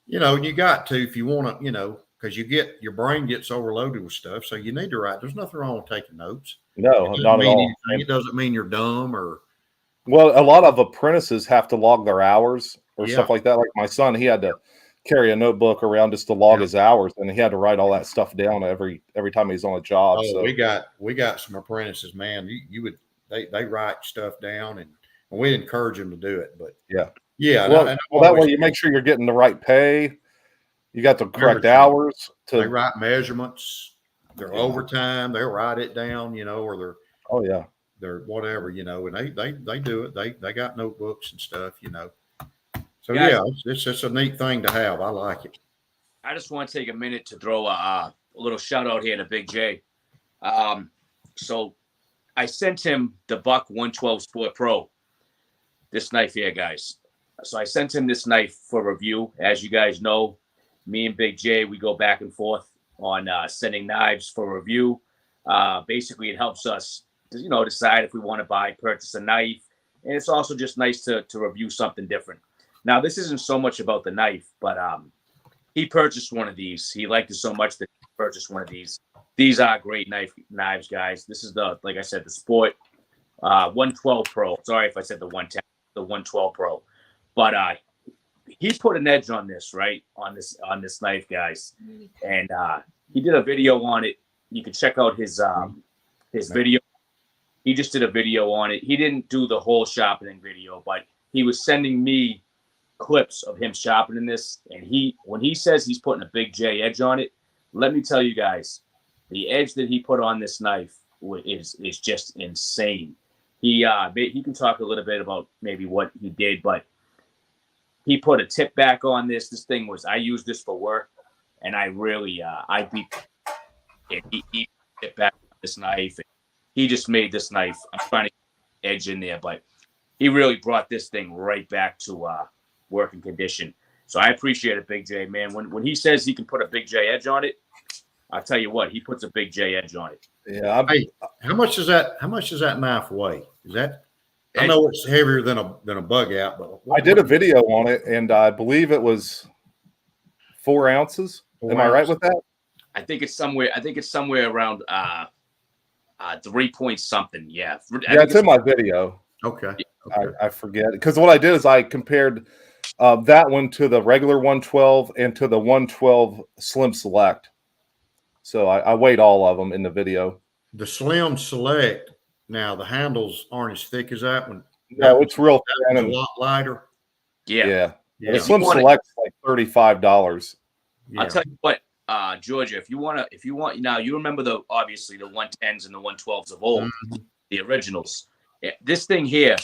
You got to, if you want to, because your brain gets overloaded with stuff. So you need to write. There's nothing wrong with taking notes. No, not at all. It doesn't mean you're dumb or. Well, a lot of apprentices have to log their hours or stuff like that. Like my son, he had to carry a notebook around just to log his hours, and he had to write all that stuff down every time he's on a job. Oh, so we got some apprentices, man. They write stuff down, and we encourage them to do it. But yeah. Well, that way you make sure you're getting the right pay. You got the correct hours. They write measurements. Their overtime, they'll write it down, or they're whatever, and they do it. They got notebooks and stuff, So it's just a neat thing to have. I like it. I just want to take a minute to throw a little shout out here to Big J. So I sent him the Buck 112 Sport Pro, this knife here, guys. So I sent him this knife for review. As you guys know, me and Big J, we go back and forth on sending knives for review. Basically, it helps us, decide if we want to purchase a knife. And it's also just nice to review something different. Now, this isn't so much about the knife, but he purchased one of these. He liked it so much that he purchased one of these. These are great knives, guys. This is like I said, the Sport 112 Pro. Sorry if I said the 110, the 112 Pro. But he put an edge on this, right? On this knife, guys. And he did a video on it. You can check out his video. He just did a video on it. He didn't do the whole sharpening video, but he was sending me clips of him sharpening this. And when he says he's putting a Big J edge on it, let me tell you guys, the edge that he put on this knife is just insane. He can talk a little bit about maybe what he did, but he put a tip back on this. This thing I used this for work, and I really I beat it. He tip back on this knife. He just made this knife. I'm trying to get edge in there, but he really brought this thing right back to working condition. So I appreciate it, Big J, man. When he says he can put a Big J edge on it, I'll tell you what, he puts a Big J edge on it. Yeah. Hey, how much does that knife weigh? Is that? I know it's heavier than a bug out, but I did a video on it, and I believe it was 4 ounces. Am I right with that? I think it's somewhere around 3 point something. Yeah. Yeah, it's in my video. Okay. I forget, because what I did is I compared that one to the regular 112 and to the 112 Slim Select. So I weighed all of them in the video. The Slim Select, now the handles aren't as thick as that one. No, it's real thin and a lot lighter. Yeah. The Slim Select's like $35. Yeah. I'll tell you what, Georgia, if you want, now you remember obviously the 110s and the 112s of old, the originals. Yeah, this thing here,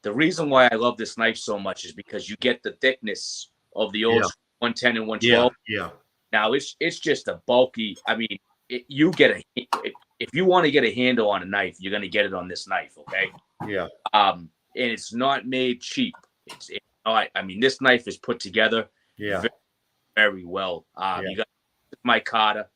the reason why I love this knife so much is because you get the thickness of the old 110 and 112. Yeah. Now it's just a bulky. I mean, if you want to get a handle on a knife, you're gonna get it on this knife, okay? Yeah. And it's not made cheap. It's not. I mean, this knife is put together very, very well. You got micarta.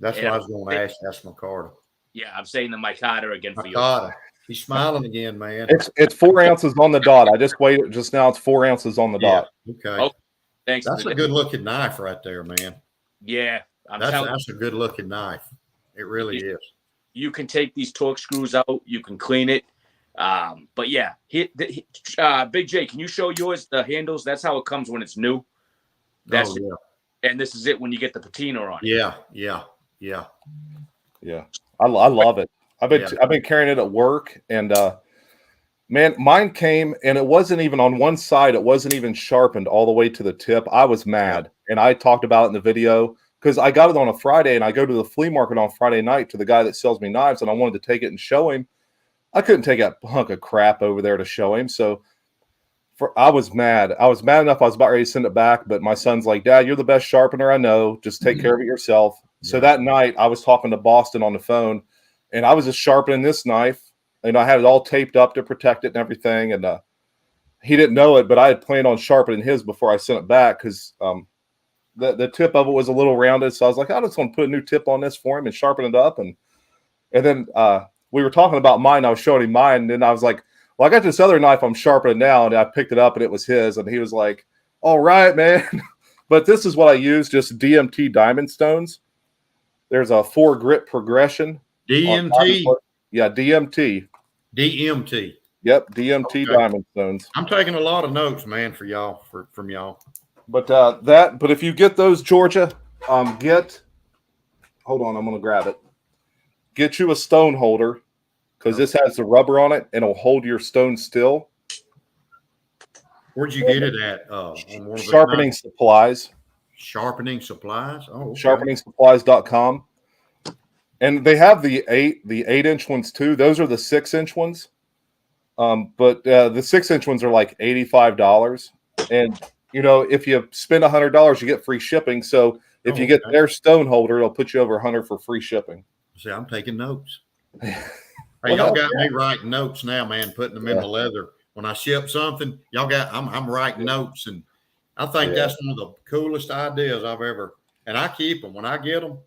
That's what I was going to ask. That's micarta. Yeah, I'm saying the micarta again for you. He's smiling again, man. It's 4 ounces on the dot. I just weighed it just now. It's 4 ounces on the dot. Okay. Thanks. That's a good looking knife right there, man. Yeah, that's a good looking knife. It really is. You can take these torque screws out. You can clean it. But yeah, Big J, can you show yours the handles? That's how it comes when it's new. That's and this is it when you get the patina on it. Yeah. I love it. I've been carrying it at work, and man, mine came and it wasn't even on one side. It wasn't even sharpened all the way to the tip. I was mad, and I talked about it in the video because I got it on a Friday, and I go to the flea market on Friday night to the guy that sells me knives, and I wanted to take it and show him. I couldn't take a hunk of crap over there to show him, so I was mad. I was mad enough I was about ready to send it back, but my son's like, Dad, you're the best sharpener I know. Just take care of it yourself. So that night, I was talking to Boston on the phone, and I was just sharpening this knife. And I had it all taped up to protect it and everything. And he didn't know it, but I had planned on sharpening his before I sent it back because the tip of it was a little rounded. So I was like, I just want to put a new tip on this for him and sharpen it up. And then we were talking about mine. I was showing him mine, and then I was like, well, I got this other knife I'm sharpening now, and I picked it up, and it was his. And he was like, all right, man. But this is what I use, just DMT diamond stones. There's a 4 grit progression. DMT? Yeah, DMT. DMT. Yep, DMT diamond stones. I'm taking a lot of notes, man, for y'all, from y'all. But but if you get those, Georgia, hold on, I'm gonna grab it. Get you a stone holder, because this has the rubber on it and it'll hold your stone still. Where'd you get it at? On one of Sharpening Supplies. Sharpening Supplies? Oh, okay. Sharpeningsupplies.com. And they have the 8-inch ones too. Those are the 6-inch ones. But the 6-inch ones are like $85. And if you spend $100, you get free shipping. So if you get their stone holder, it'll put you over $100 for free shipping. See, I'm taking notes. Hey, y'all got me writing notes now, man, putting them in the leather. When I ship something, I'm writing notes, and I think that's one of the coolest ideas I've ever. And I keep them when I get them.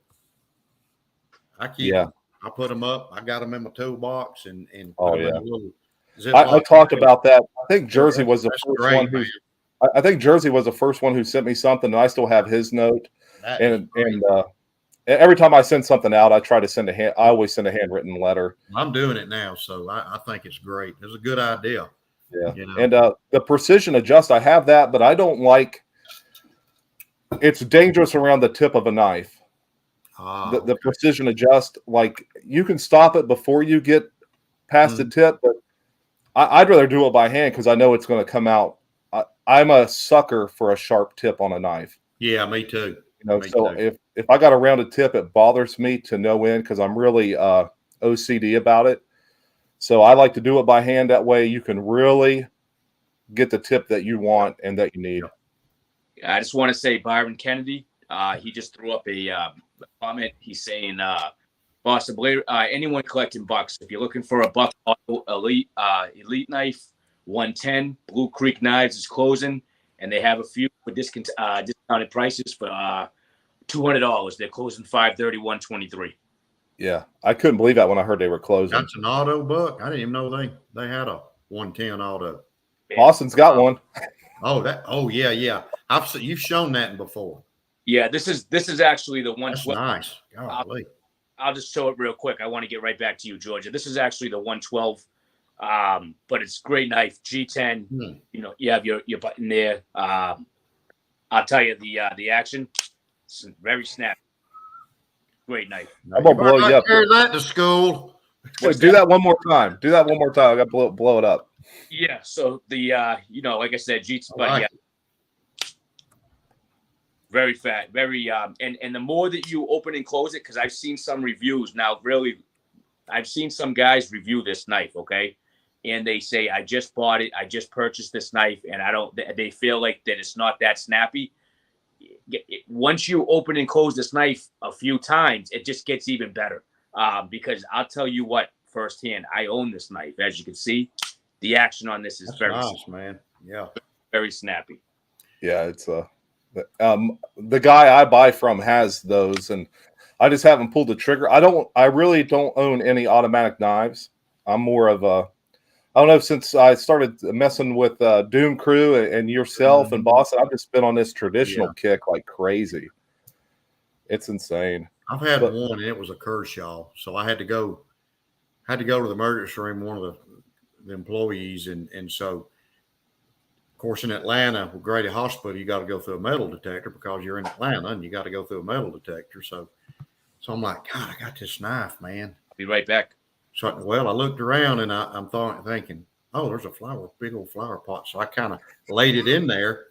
I keep them. I put them up. I got them in my toolbox and put them in a little Ziploc. I talked about that. I think Jersey was the first one. I think Jersey was the first one who sent me something, and I still have his note. And every time I send something out, I try to send I always send a handwritten letter. I'm doing it now, so I think it's great. It's a good idea. Yeah. You know? And the precision adjust, I have that, but I don't like. It's dangerous around the tip of a knife. The precision adjust, like you can stop it before you get past the tip, but I'd rather do it by hand because I know it's going to come out. I'm a sucker for a sharp tip on a knife. Yeah, me too. If I got a rounded tip, it bothers me to no end because I'm really OCD about it. So I like to do it by hand. That way you can really get the tip that you want and that you need. I just want to say Byron Kennedy, he just threw up a comment. He's saying, Boston Blade, anyone collecting bucks, if you're looking for a buck elite knife, 110, Blue Creek Knives is closing, and they have a few for discounted prices for $200. They're closing 530, 123. Yeah, I couldn't believe that when I heard they were closing. That's an auto buck. I didn't even know they had a 110 auto. Boston's got one. Yeah. You've shown that before. Yeah, this is actually the 112. That's nice. I'll just show it real quick. I want to get right back to you, Georgia. This is actually the 112, but it's a great knife. G10. You know, you have your button there. I'll tell you the action. It's very snappy. Great knife. I'm gonna blow you up. Carry that to school. Wait, do that one more time. I got to blow it up. Yeah. So the like I said, but yeah. Very fat, very and the more that you open and close it, because I've seen some reviews now. Really, I've seen some guys review this knife, okay, and they say, "I just bought it, I just purchased this knife, and I don't." They feel like that it's not that snappy. Once you open and close this knife a few times, it just gets even better. Because I'll tell you what, firsthand, I own this knife. As you can see, the action on this is very nice, man. Yeah, very snappy. Yeah, it's the guy I buy from has those, and I just haven't pulled the trigger. I really don't own any automatic knives. I'm more of I don't know, since I started messing with Doom Crew and yourself and Boston, I've just been on this traditional kick like crazy. It's insane. I've had one, and it was a Kershaw, so I had to go to the emergency room, one of the employees, and so, of course, in Atlanta with Grady Hospital, you got to go through a metal detector because you're in Atlanta, and you got to go through a metal detector. So I'm like, God, I got this knife, man. I'll be right back. So, well, I looked around, and I'm thinking, oh, there's a big old flower pot. So I kind of laid it in there,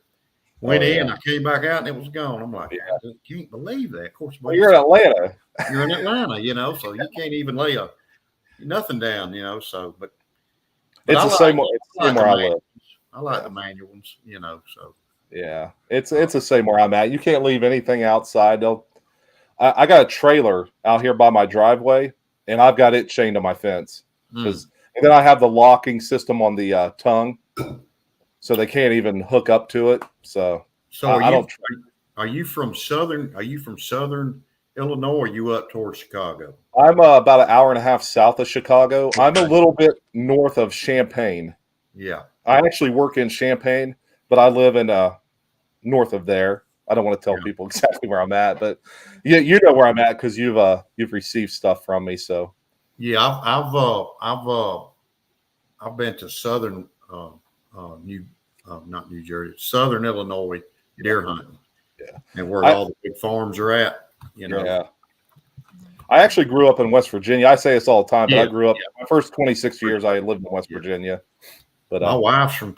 went in, I came back out, and it was gone. I'm like, I just can't believe that. Of course, well, you're in Atlanta. You're in Atlanta, so you can't even lay nothing down, so, but it's the same where I live. I like the manual ones, so. Yeah, it's the same where I'm at. You can't leave anything outside. I got a trailer out here by my driveway, and I've got it chained to my fence. And then I have the locking system on the tongue, so they can't even hook up to it. So are you from southern Illinois, or are you up towards Chicago? I'm about an hour and a half south of Chicago. I'm a little bit north of Champaign. Yeah. I actually work in Champaign, but I live in north of there. I don't want to tell people exactly where I'm at, but you know where I'm at because you've received stuff from me. So yeah, I've been to southern not New Jersey, southern Illinois deer hunting. Yeah, and where all the big farms are at. Yeah. I actually grew up in West Virginia. I say this all the time, but I grew up my first 26 years. I lived in West Virginia. But my wife's from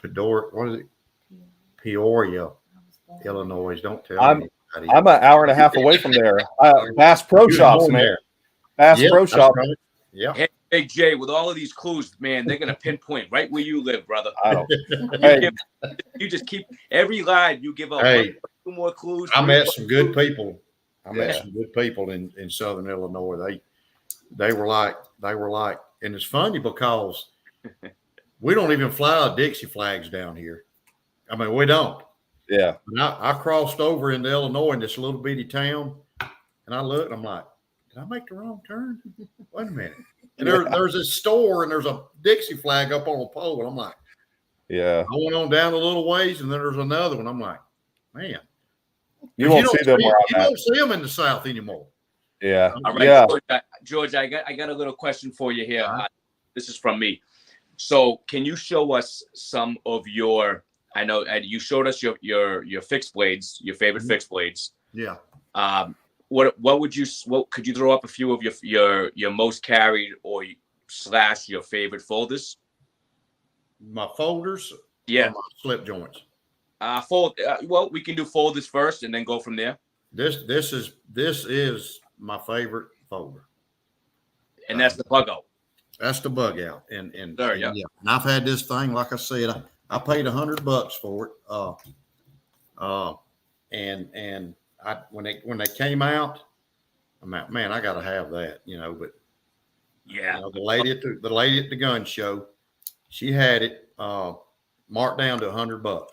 Peoria, Illinois. Don't tell me. I'm an hour and a half away from there. Bass Pro Shops, man. Bass Pro Shop. Right. Yeah. Hey, Big J, with all of these clues, man, they're gonna pinpoint right where you live, brother. I don't. Hey. You just keep every live you give up. Hey, 2 more clues. I met some good people. In southern Illinois. They were like, and it's funny because we don't even fly Dixie flags down here. I mean, we don't. Yeah. And I crossed over into Illinois in this little bitty town, and I looked, and I'm like, did I make the wrong turn? Wait a minute. And there's a store, and there's a Dixie flag up on a pole, and I'm like, yeah. I went on down a little ways, and then there's another one. I'm like, man. You won't see them where I'm at. You don't see them in the South anymore. Yeah. All right, Yeah. George, I got a little question for you here. This is from me. So, can you show us some of your? I know you showed us your fixed blades, your favorite fixed blades. Yeah. What could you throw up a few of your most carried or / your favorite folders? My folders. Yeah. Or my slip joints. Well, we can do folders first and then go from there. This is my favorite folder. And that's the bug out. That's the bug out. And Sure, yeah. And I've had this thing, like I said, I paid $100 for it. And I when they came out, I'm like, man, I gotta have that, but yeah, the lady at the gun show, she had it marked down to $100.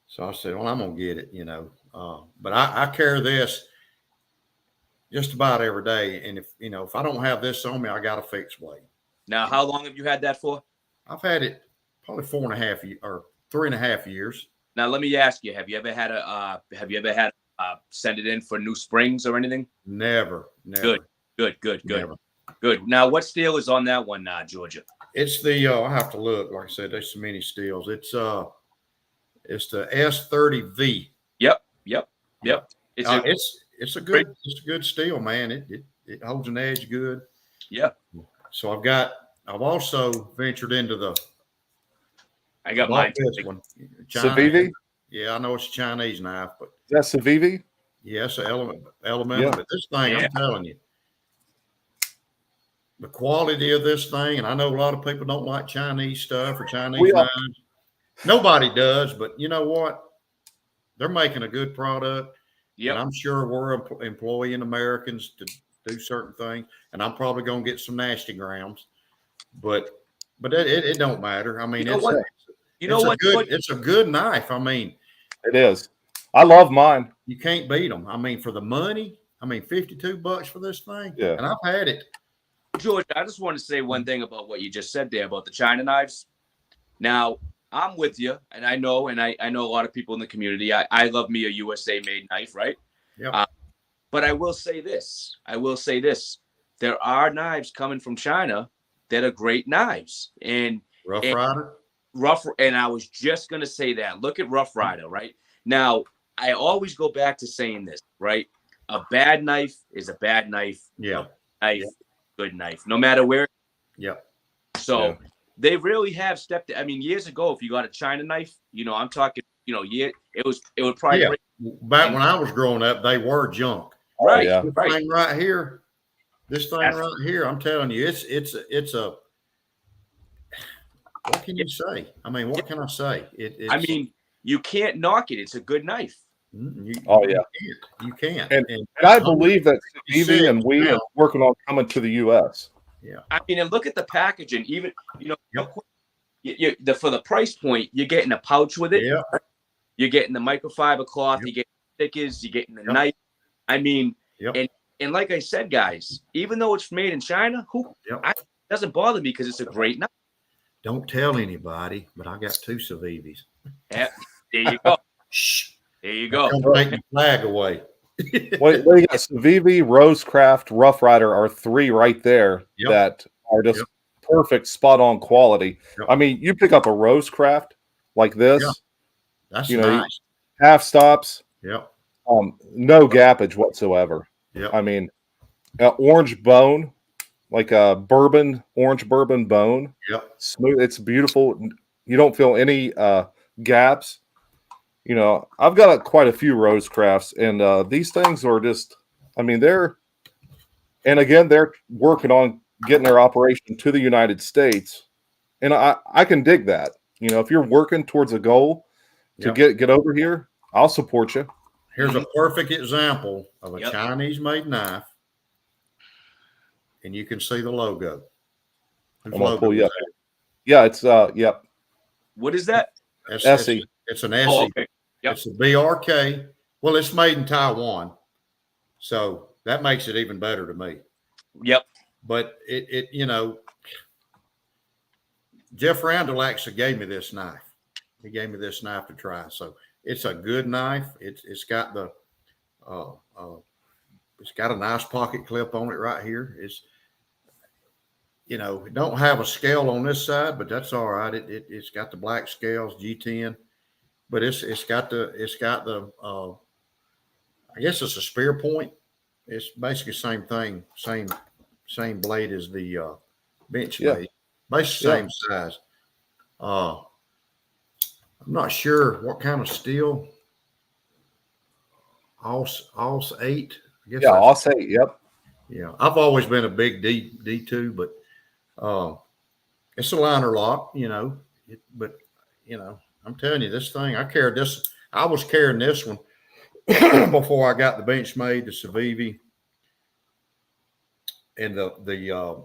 So I said, well, I'm gonna get it, but I carry this just about every day. And if I don't have this on me, I got a fixed blade. Now, how long have you had that for? I've had it probably 4.5 years or 3.5 years. Now, let me ask you: Have you ever had send it in for new springs or anything? Never. Good. Never. Good. Now, what steel is on that one, Georgia? It's the I have to look. Like I said, there's so many steels. It's the S30V. Yep. It's a good steel, man. It holds an edge good. Yeah. So I've also ventured into I got mine. This one. Civivi? Yeah, I know it's a Chinese knife, but is that Civivi? Yes, element. Yeah. But this thing, I'm telling you, the quality of this thing, and I know a lot of people don't like Chinese stuff or Chinese knives. Nobody does, but you know what? They're making a good product. Yeah, I'm sure we're employing Americans to do certain things, and I'm probably going to get some nasty grams, but it don't matter. I mean, it's a good knife. I mean, it is. I love mine. You can't beat them. I mean, for the money, $52 for this thing. Yeah. And I've had it. George, I just want to say one thing about what you just said there about the China knives. Now, I'm with you, and I know a lot of people in the community. I love me a USA made knife, right? Yeah. But I will say this. There are knives coming from China that are great knives. And Rider? And I was just going to say that. Look at Rough Rider, right? Now, I always go back to saying this, right? A bad knife is a bad knife. Yeah. Good knife, no matter where. Yeah. So they really have stepped. I mean, years ago, if you got a China knife, I'm talking, it would probably break. Back when I was growing up, they were junk. Right. Yeah. This thing right here, I'm telling you, it's a. What can you say? I mean, what can I say? You can't knock it. It's a good knife. You can't. And I believe that Civivi and we are working on coming to the U.S. Yeah. I mean, and look at the packaging. Even for the price point, you're getting a pouch with it. Yeah. You're getting the microfiber cloth. You get stickers. You're getting the knife. I mean, and like I said, guys, even though it's made in China, it doesn't bother me because it's a great knife. Don't tell anybody, but I got 2 Civivis. Yeah, there you go. Shh. There you go. Don't take the flag away. Well, you got Civivi, Rosecraft, Rough Rider are 3 right there that are just perfect, spot on quality. Yep. I mean, you pick up a Rosecraft like this, that's nice. Half stops, Yep. No gappage whatsoever. Yep. I mean, orange bone, like a orange bourbon bone. Yep. Smooth. It's beautiful. You don't feel any gaps. I've got quite a few Rosecrafts, and these things are just, they're working on getting their operation to the United States. And I can dig that. If you're working towards a goal to get over here, I'll support you. Here's a perfect example of a Chinese-made knife, and you can see the logo. I'm going to pull you up. Yeah, it's, What is that? Essie. It's an Essie. Oh, okay. Yep. It's a BRK. Well, it's made in Taiwan, so that makes it even better to me. Yep. But Jeff Randall actually gave me this knife. He gave me this knife to try. So it's a good knife. It's got the It's got a nice pocket clip on it right here. It's, you know, it don't have a scale on this side, but that's all right. It's got the black scales, G10, but it's got the I guess it's a spear point. It's basically the same thing, same blade as the bench made, basically same size. I'm not sure what kind of steel. Aus 8. I guess Aus 8. Yep. Yeah, I've always been a big D2, but it's a liner lock, you know. But you know, I'm telling you, this thing, I carried this. I was carrying this one before I got the Benchmade, the Civivi, and the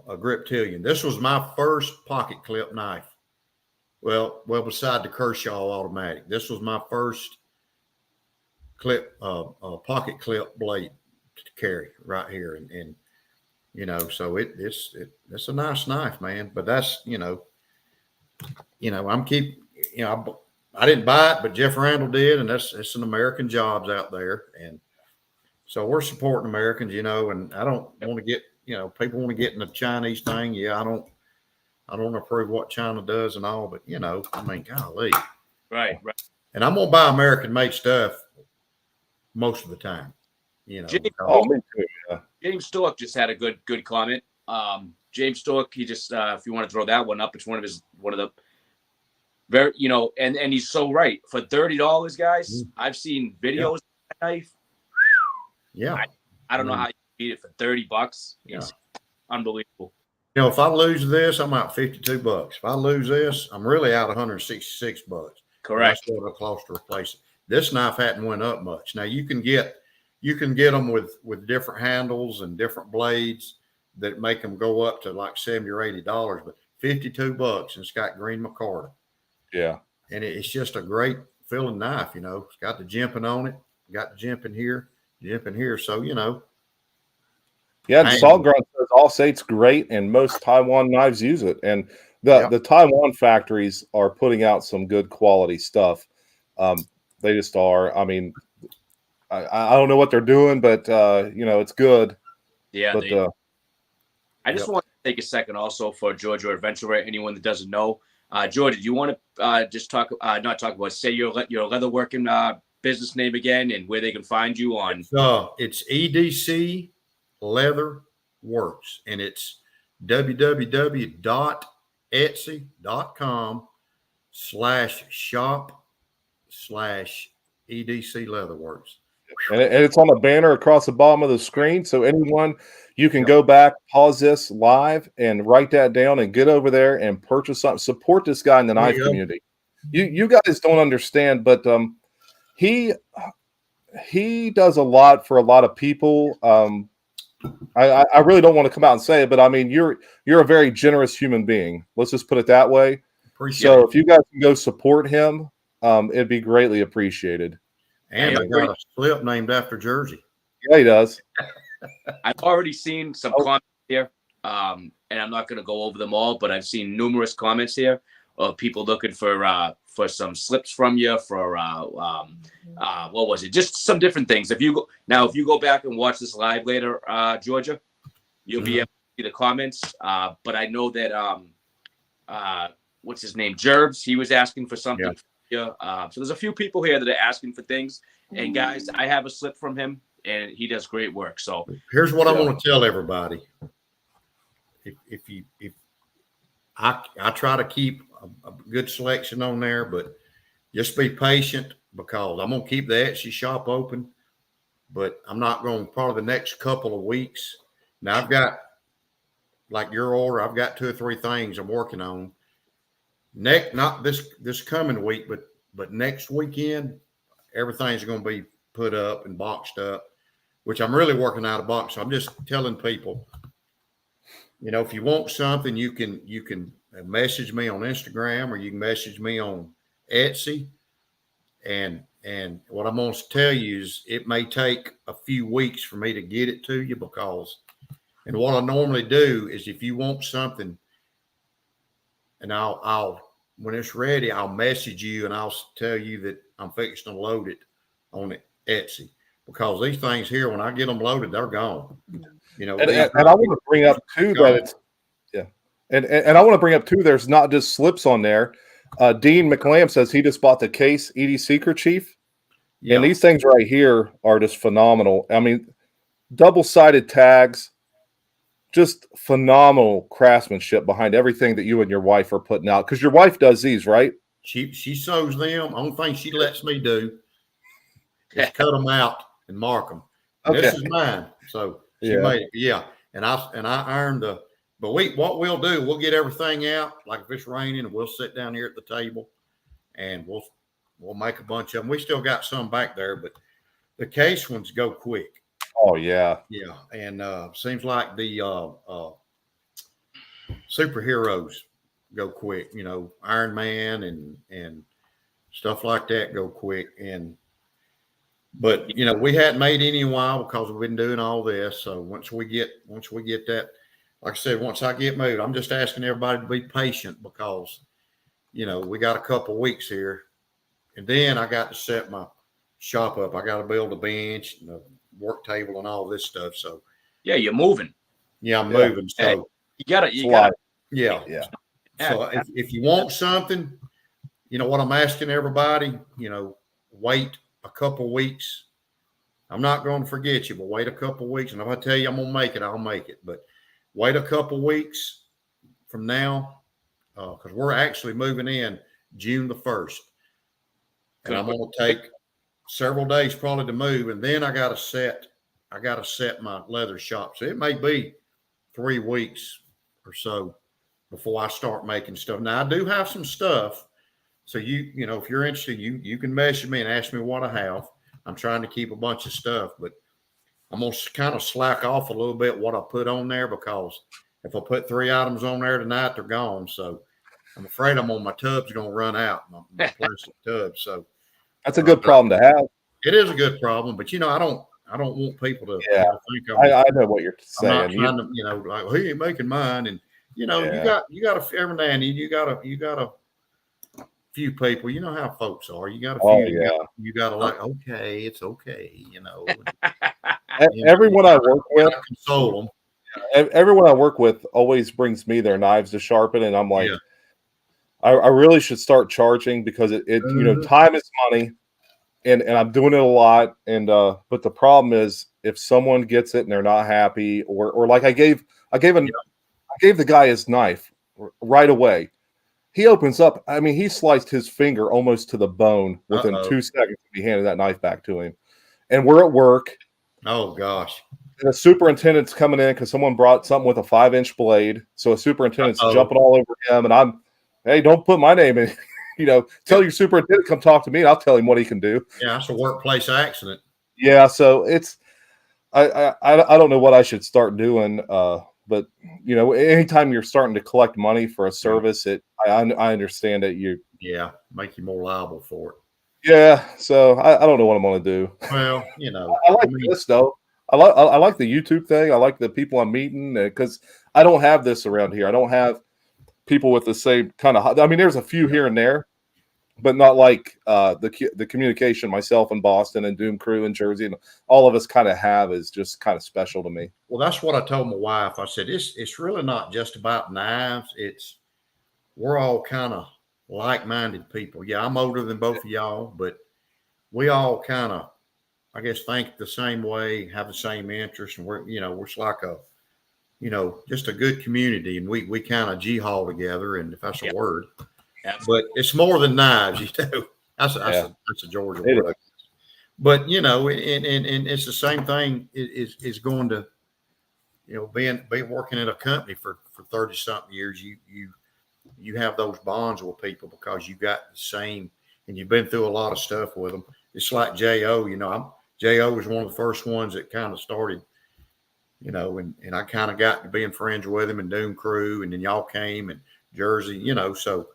Griptilian. This was my first pocket clip knife. Well, beside the Kershaw automatic, this was my first clip, pocket clip blade to carry right here, and you know, so it's a nice knife, man. But that's, you know, I'm I didn't buy it, but Jeff Randall did, and it's an American jobs out there, and so we're supporting Americans, you know. And I don't want to get, you know, people want to get in the Chinese thing. Yeah, I don't approve what China does and all, but you know, I mean, golly, right. And I'm gonna buy American made stuff most of the time, you know. James Stork just had a good comment. James Stork, he just if you want to throw that one up, it's one of the very, you know, and he's so right. For $30, guys, I've seen videos of that knife. Yeah. I don't know how you beat it for $30. Yeah. It's unbelievable. You know, if I lose this, I'm out $52. If I lose this, I'm really out $166. Correct. That's what it costs to replace it. This knife hadn't went up much. Now you can get them with different handles and different blades that make them go up to like $70 or $80, but $52, and it's got green micarta. Yeah. And it's just a great feeling knife, you know. It's got the jimping on it, got the jimping here. So, you know. Yeah, and Saltgrunt says Aus 8's great, and most Taiwan knives use it. And the Taiwan factories are putting out some good quality stuff. They just are. I mean, I don't know what they're doing, but you know, it's good. Yeah. But I just want to take a second also for Georgia Adventure. Anyone that doesn't know, Georgia, do you want to just say your leatherworking business name again and where they can find you on? It's EDC Leather Works, and it's www.etsy.com/shop/EDC Leatherworks. And it's on a banner across the bottom of the screen. So anyone, you can go back, pause this live, and write that down and get over there and purchase something. Support this guy in the knife community. You guys don't understand, but he does a lot for a lot of people. I really don't want to come out and say it, but I mean, you're a very generous human being. Let's just put it that way. So if you guys can go support him, it'd be greatly appreciated. And I got a slip named after Jersey. Yeah, he does. I've already seen some comments here, and I'm not going to go over them all, but I've seen numerous comments here of people looking for some slips from you for what was it? Just some different things. If you go back and watch this live later, Georgia, you'll be able to see the comments. But I know that what's his name, Jerbs, he was asking for something. Yeah. So there's a few people here that are asking for things, and guys, I have a slip from him, and he does great work. So here's what I want to tell everybody: if I try to keep a good selection on there, but just be patient, because I'm gonna keep the Etsy shop open, but I'm not going to probably the next couple of weeks. Now I've got, like your order, I've got 2 or 3 things I'm working on. Not this coming week, but next weekend, everything's going to be put up and boxed up, which I'm really working out of box. So I'm just telling people, you know, if you want something, you can message me on Instagram, or you can message me on Etsy. And what I'm going to tell you is it may take a few weeks for me to get it to you, and what I normally do is, if you want something, and I'll when it's ready, I'll message you and I'll tell you that I'm fixing to load it on Etsy. because these things here, when I get them loaded, they're gone. You know, And I want to bring up too that it's and I want to bring up too. There's not just slips on there. Dean McLam says he just bought the case EDC Kerchief, and these things right here are just phenomenal. I mean, double-sided tags, just phenomenal craftsmanship behind everything that you and your wife are putting out. Because your wife does these, right? She sews them. Only thing she lets me do is cut them out and mark them. Okay. This is mine, so she made it. And I ironed the. But what we'll do, we'll get everything out. Like if it's raining, and we'll sit down here at the table, and we'll make a bunch of them. We still got some back there, but the case ones go quick. Oh yeah, and seems like the superheroes go quick. You know, Iron Man and stuff like that go quick. But you know, we hadn't made any in a while because we've been doing all this. So once we get that. Like I said, once I get moved, I'm just asking everybody to be patient because, you know, we got a couple of weeks here. And then I got to set my shop up. I got to build a bench and a work table and all this stuff. So, yeah, you're moving. Yeah, I'm moving. So, hey, you got to. Yeah. So, if you want something, you know what I'm asking everybody, you know, wait a couple of weeks. I'm not going to forget you, but wait a couple of weeks. And if I tell you I'm going to make it, I'll make it. But wait a couple weeks from now, because we're actually moving in June the 1st. And I'm going to take several days probably to move. And then I got to set my leather shop. So it may be 3 weeks or so before I start making stuff. Now, I do have some stuff. So, you know, if you're interested, you can message me and ask me what I have. I'm trying to keep a bunch of stuff, but I'm going to kind of slack off a little bit what I put on there because if I put 3 items on there tonight, they're gone. So I'm afraid my tub's going to run out, my plastic tub. So that's a good problem to have. It is a good problem, but you know, I don't want people to think I know what you're saying. I'm not trying to, you know, like, well, he ain't making mine, and you know, you got every now and then you got a few people, you know how folks are. You got a few. You got to like, okay, it's okay, you know. Everyone I work with, console them. Everyone I work with always brings me their knives to sharpen, and I'm like, I really should start charging because it you know, time is money, and I'm doing it a lot, and but the problem is if someone gets it and they're not happy, or like I gave the guy his knife right away. He opens up. I mean, he sliced his finger almost to the bone within 2 seconds. He handed that knife back to him, and we're at work. Oh gosh! And the superintendent's coming in because someone brought something with a 5-inch blade. So a superintendent's jumping all over him, and I'm, hey, don't put my name in. You know, tell your superintendent come talk to me, and I'll tell him what he can do. Yeah, it's a workplace accident. Yeah, so it's I don't know what I should start doing. But you know, anytime you're starting to collect money for a service, I understand that make you more liable for it. Yeah, so I don't know what I'm going to do. Well, you know, I like this though. I like the YouTube thing. I like the people I'm meeting because I don't have this around here. I don't have people with the same kind of. I mean, there's a few here and there, but not like the communication myself in Boston and Doom Crew in Jersey and all of us kind of have is just kind of special to me. Well, that's what I told my wife. I said it's really not just about knives. We're all kind of like-minded people. Yeah, I'm older than both of y'all, but we all kind of, I guess, think the same way, have the same interests, and we're like just a good community, and we kind of G-haul together, and if that's a word. But it's more than knives, you know. That's a Georgia word. But you know, and it's the same thing. Is going to, you know, being working in a company for 30-something years. You have those bonds with people because you got the same, and you've been through a lot of stuff with them. It's like J.O. You know, J.O. was one of the first ones that kind of started. You know, and I kind of got to being friends with him and Doom Crew, and then y'all came and Jersey. You know, so.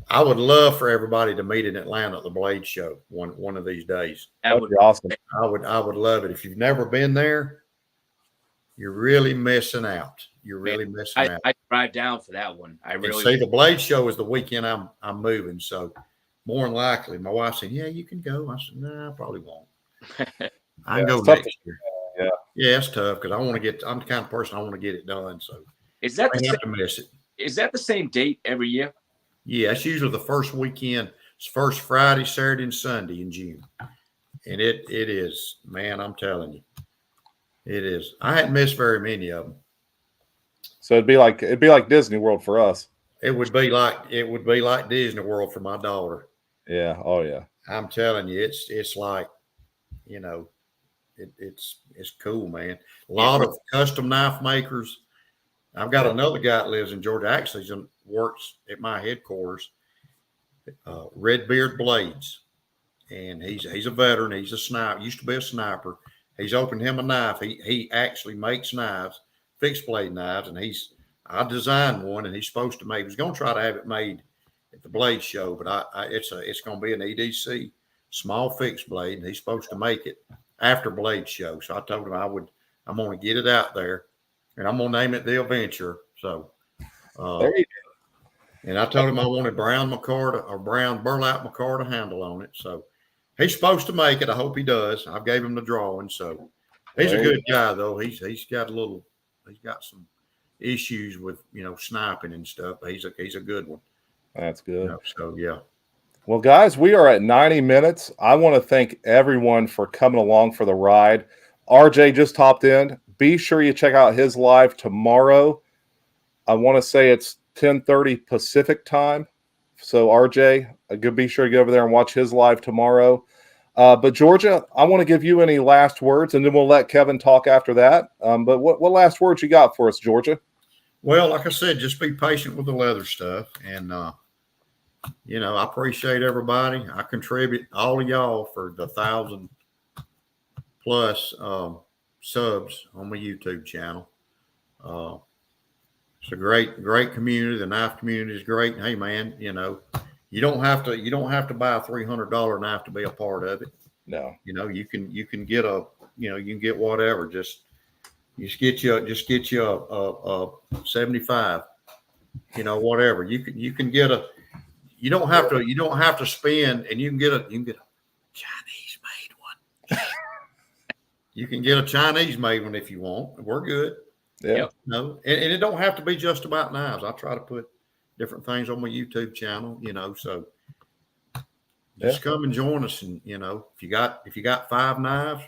I would love for everybody to meet in Atlanta at the Blade Show one of these days. That would be awesome. I would love it. If you've never been there, you're really missing out. You're really missing out. I drive down for that one. I really see the Blade Show is the weekend I'm moving. So more than likely, my wife said, "Yeah, you can go." I said, "No, I probably won't." I can go next year. Yeah, it's tough because I'm the kind of person I want to get it done. So Is that I have to miss it. Is that the same date every year? Yeah, it's usually the first weekend. It's first Friday, Saturday, and Sunday in June. And it is, man, I'm telling you, it is. I hadn't missed very many of them. So it'd be like Disney World for us. It would be like Disney World for my daughter. Yeah. Oh yeah. I'm telling you, it's like, you know, it's cool, man. A lot of custom knife makers. I've got another guy that lives in Georgia. Actually, works at my headquarters. Redbeard Blades, and he's a veteran. He's a sniper. Used to be a sniper. He's opened him a knife. He actually makes knives, fixed blade knives, and I designed one, and he's supposed to make. He was going to try to have it made at the blade show, but it's going to be an EDC small fixed blade, and he's supposed to make it after blade show. So I told him I'm going to get it out there, and I'm going to name it the Adventure. So there you go. And I told him I wanted brown burlap micarta handle on it. So he's supposed to make it. I hope he does. I gave him the drawing. So he's a good guy, though. He's got some issues with, sniping and stuff. But he's a good one. That's good. So yeah. Well, guys, we are at 90 minutes. I want to thank everyone for coming along for the ride. RJ just hopped in. Be sure you check out his live tomorrow. I want to say it's 10:30 Pacific time. So RJ, be sure to go over there and watch his live tomorrow. But Georgia, I want to give you any last words, and then we'll let Kevin talk after that. But what last words you got for us, Georgia? Well, like I said, just be patient with the leather stuff. And, I appreciate everybody. I contribute all of y'all for the 1,000+ subs on my YouTube channel. It's a great community. The knife community is great. And hey, man, you don't have to buy a $300 knife to be a part of it. No, you can get you can get whatever. Just get you a 75. Whatever you can get a. You don't have to spend, and you can get a Chinese made one. You can get a Chinese made one if you want. We're good. Yeah. And it don't have to be just about knives. I try to put different things on my YouTube channel, so just come and join us. And, if you got 5 knives,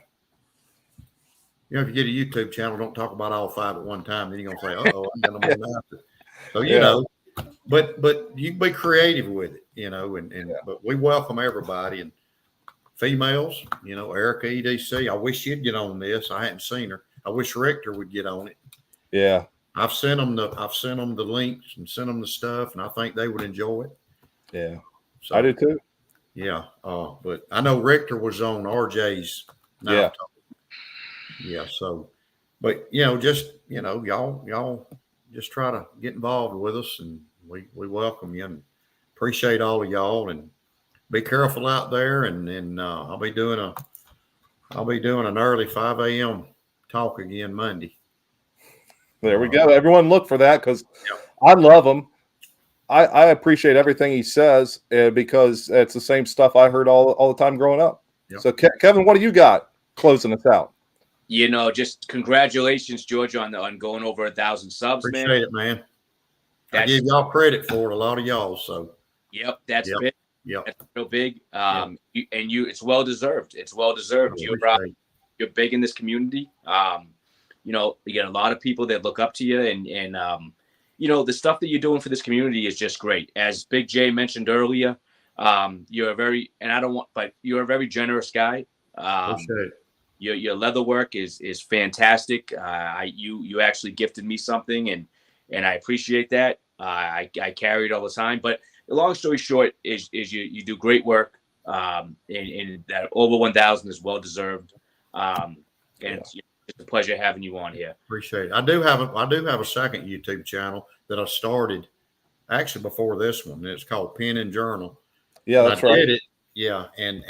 if you get a YouTube channel, don't talk about all 5 at one time. Then you're going to say, oh, I got no more knives. So, but you can be creative with it, but we welcome everybody and females, Erica EDC. I wish she'd get on this. I hadn't seen her. I wish Richter would get on it. Yeah. I've sent them the links and sent them the stuff, and I think they would enjoy it. Yeah. So, I do too. Yeah. But I know Richter was on RJ's. Yeah. Yeah. So, but y'all just try to get involved with us, and we welcome you and appreciate all of y'all, and be careful out there. And I'll be doing an early 5 a.m. talk again Monday. There we go. Everyone look for that, because I love him. I appreciate everything he says, because it's the same stuff I heard all the time growing up. Yep. So Kevin, what do you got closing us out? Just congratulations, Georgia, on going over 1,000 subs, appreciate man. It, man. I give y'all credit for it, a lot of y'all. So that's big. Yep. That's real big. It's well deserved. It's well deserved. You're big in this community. You get a lot of people that look up to you, and the stuff that you're doing for this community is just great. As Big J mentioned earlier, you're a very generous guy. Your leather work is fantastic. You actually gifted me something, and I appreciate that. I carry it all the time. But the long story short is you do great work, and that over 1,000 is well deserved. It's a pleasure having you on here. Appreciate it. I do have a second YouTube channel that I started actually before this one. It's called Pen and Journal. Yeah, that's right. Did it. Yeah, and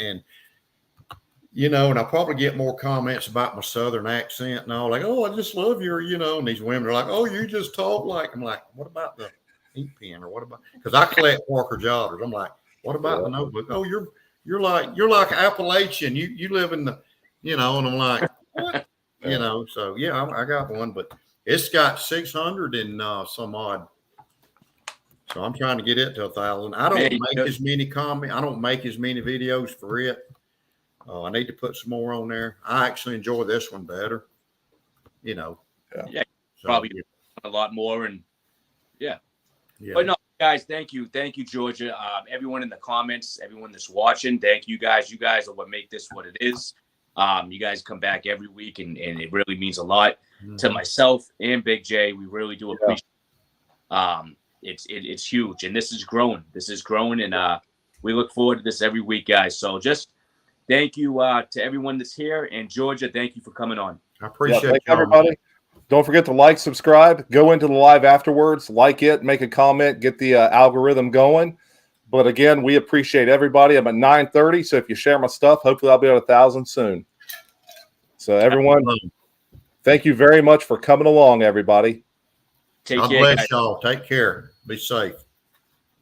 I'll probably get more comments about my Southern accent and all, like, oh, I just love your, and these women are like, oh, you just talk like. I'm like, what about the ink pen, or what about? Because I collect Parker Jotters. I'm like, what about the notebook? Oh, you're like Appalachian. You live in the you know, and I'm like, what? You know, so yeah, I got one, but it's got 600 and some odd. So I'm trying to get it to 1,000. I don't make as many comments. I don't make as many videos for it. I need to put some more on there. I actually enjoy this one better. You know. Yeah, so, probably a lot more, and But no, guys, thank you, Georgia. Everyone in the comments, everyone that's watching, thank you guys. You guys are what make this what it is. You guys come back every week, and it really means a lot to myself and Big J. We really do appreciate. It's huge, and this is growing. And we look forward to this every week, guys. So just thank you to everyone that's here, and Georgia, thank you for coming on. I appreciate everybody. Don't forget to like, subscribe, go into the live afterwards, like it, make a comment, get the algorithm going. But again, we appreciate everybody. I'm at 9:30, so if you share my stuff, hopefully I'll be at 1,000 soon. So everyone, thank you very much for coming along, everybody. God bless y'all. Take care. Be safe.